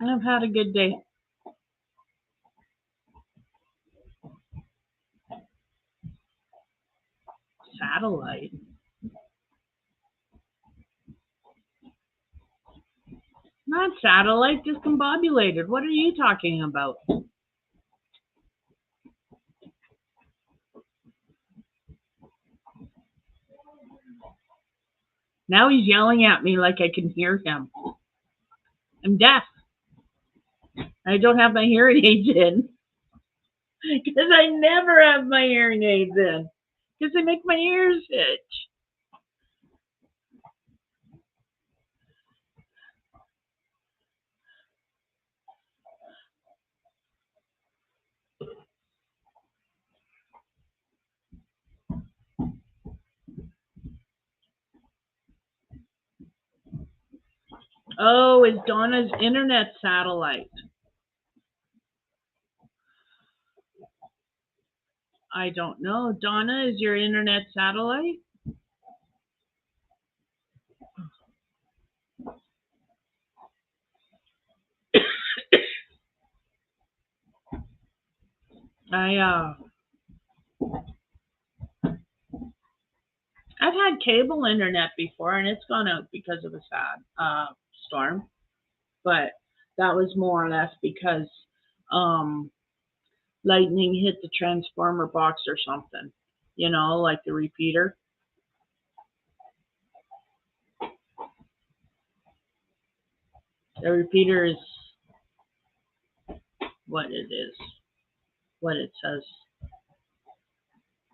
I've had a good day. Satellite. Not satellite, discombobulated. What are you talking about? Now he's yelling at me like I can hear him. I'm deaf. I don't have my hearing aids in. Because I never have my hearing aids in. Because they make my ears itch. Oh, it's Donna's internet satellite. I don't know. Donna, is your internet satellite? I've had cable internet before, and it's gone out because of a sad storm. But that was more or less because um, lightning hit the transformer box or something. You know, like the repeater. The repeater is what it is, what it says.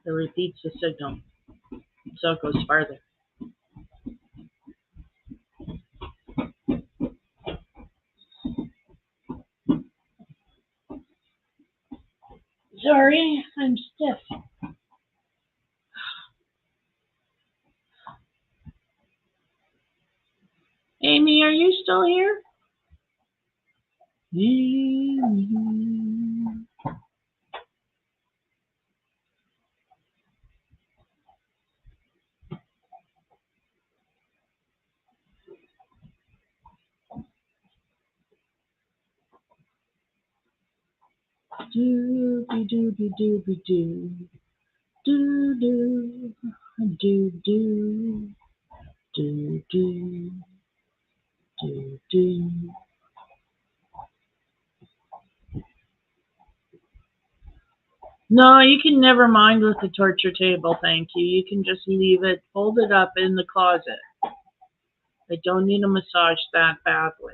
It repeats the signal, so it goes farther. Sorry, I'm stiff. Amy, are you still here? Amy. Doobie doobie doobie doo. Doo doo. Doo doo. Doo doo. Doo doo. No, you can never mind with the torture table, thank you. You can just leave it, hold it up in the closet. I don't need a massage that badly.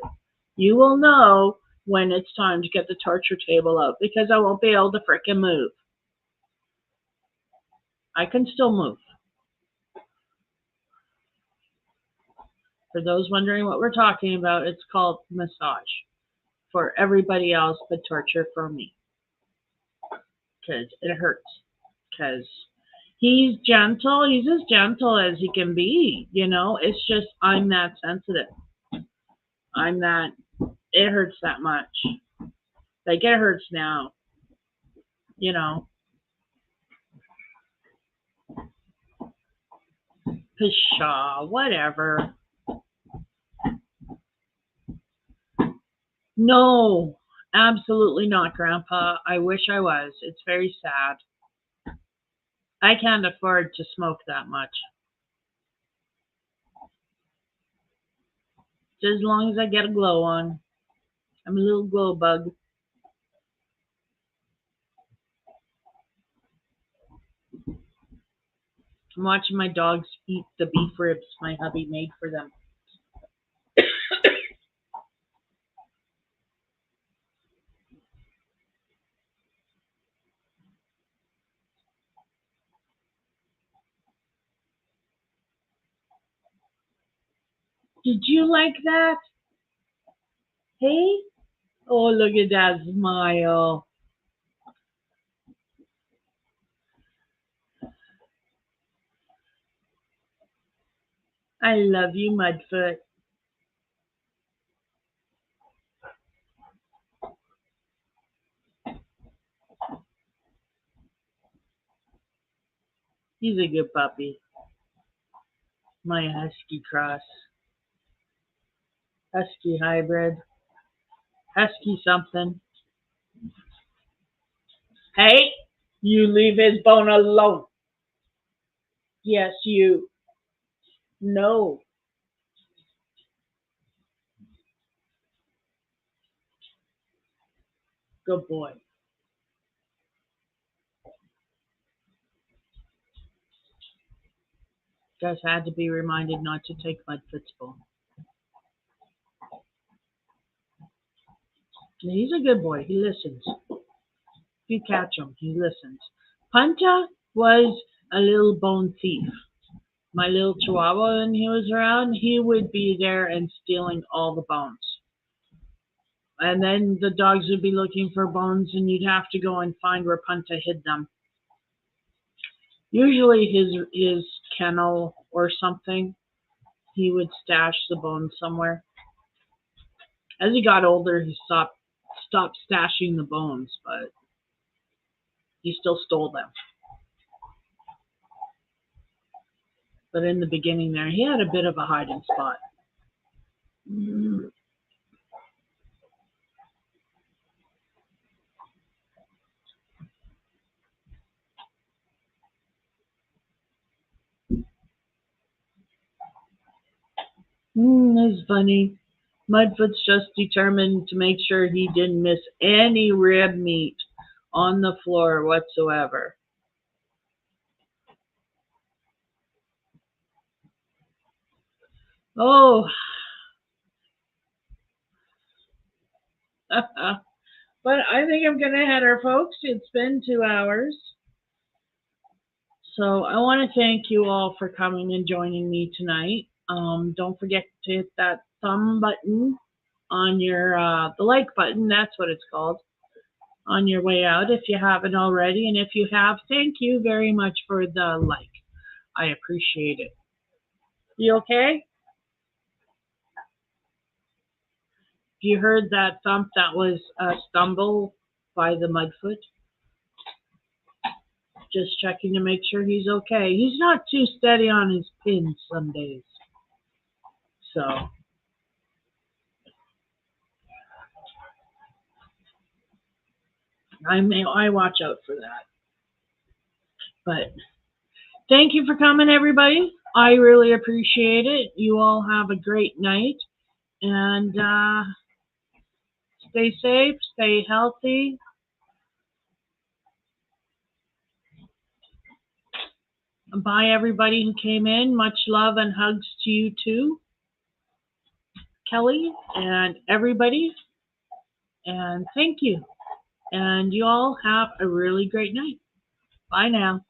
You will know when it's time to get the torture table out because I won't be able to frickin' move. I can still move. For those wondering what we're talking about, it's called massage. For everybody else, but torture for me. Because it hurts. Because he's gentle. He's as gentle as he can be. You know, it's just I'm that sensitive. I'm that. It hurts that much. Like it hurts now. You know. Pshaw, whatever. No, absolutely not, Grandpa. I wish I was. It's very sad. I can't afford to smoke that much. Just as long as I get a glow on. I'm a little glow bug. I'm watching my dogs eat the beef ribs my hubby made for them. Did you like that? Hey? Oh, look at that smile. I love you, Mudfoot. He's a good puppy. My husky cross. Husky hybrid. Husky something. Hey, you leave his bone alone. Yes, you. No. Good boy. Gus had to be reminded not to take Mudfoot's bone. He's a good boy. He listens. If you catch him, he listens. Punta was a little bone thief. My little chihuahua, when he was around, he would be there and stealing all the bones. And then the dogs would be looking for bones, and you'd have to go and find where Punta hid them. Usually his kennel or something, he would stash the bones somewhere. As he got older, he stopped stashing the bones, but he still stole them. But in the beginning there, he had a bit of a hiding spot. That's funny. Mudfoot's just determined to make sure he didn't miss any rib meat on the floor whatsoever. Oh, but I think I'm going to head her, folks. It's been 2 hours. So I want to thank you all for coming and joining me tonight. Don't forget to hit that thumb button on your, the like button, that's what it's called, on your way out if you haven't already. And if you have, thank you very much for the like. I appreciate it. You okay? If you heard that thump, that was a stumble by the Mudfoot. Just checking to make sure he's okay. He's not too steady on his pins some days. So I watch out for that. But thank you for coming, everybody. I really appreciate it. You all have a great night. And stay safe, stay healthy. Bye, everybody who came in. Much love and hugs to you, too, Kelly, and everybody. And thank you. And you all have a really great night. Bye now.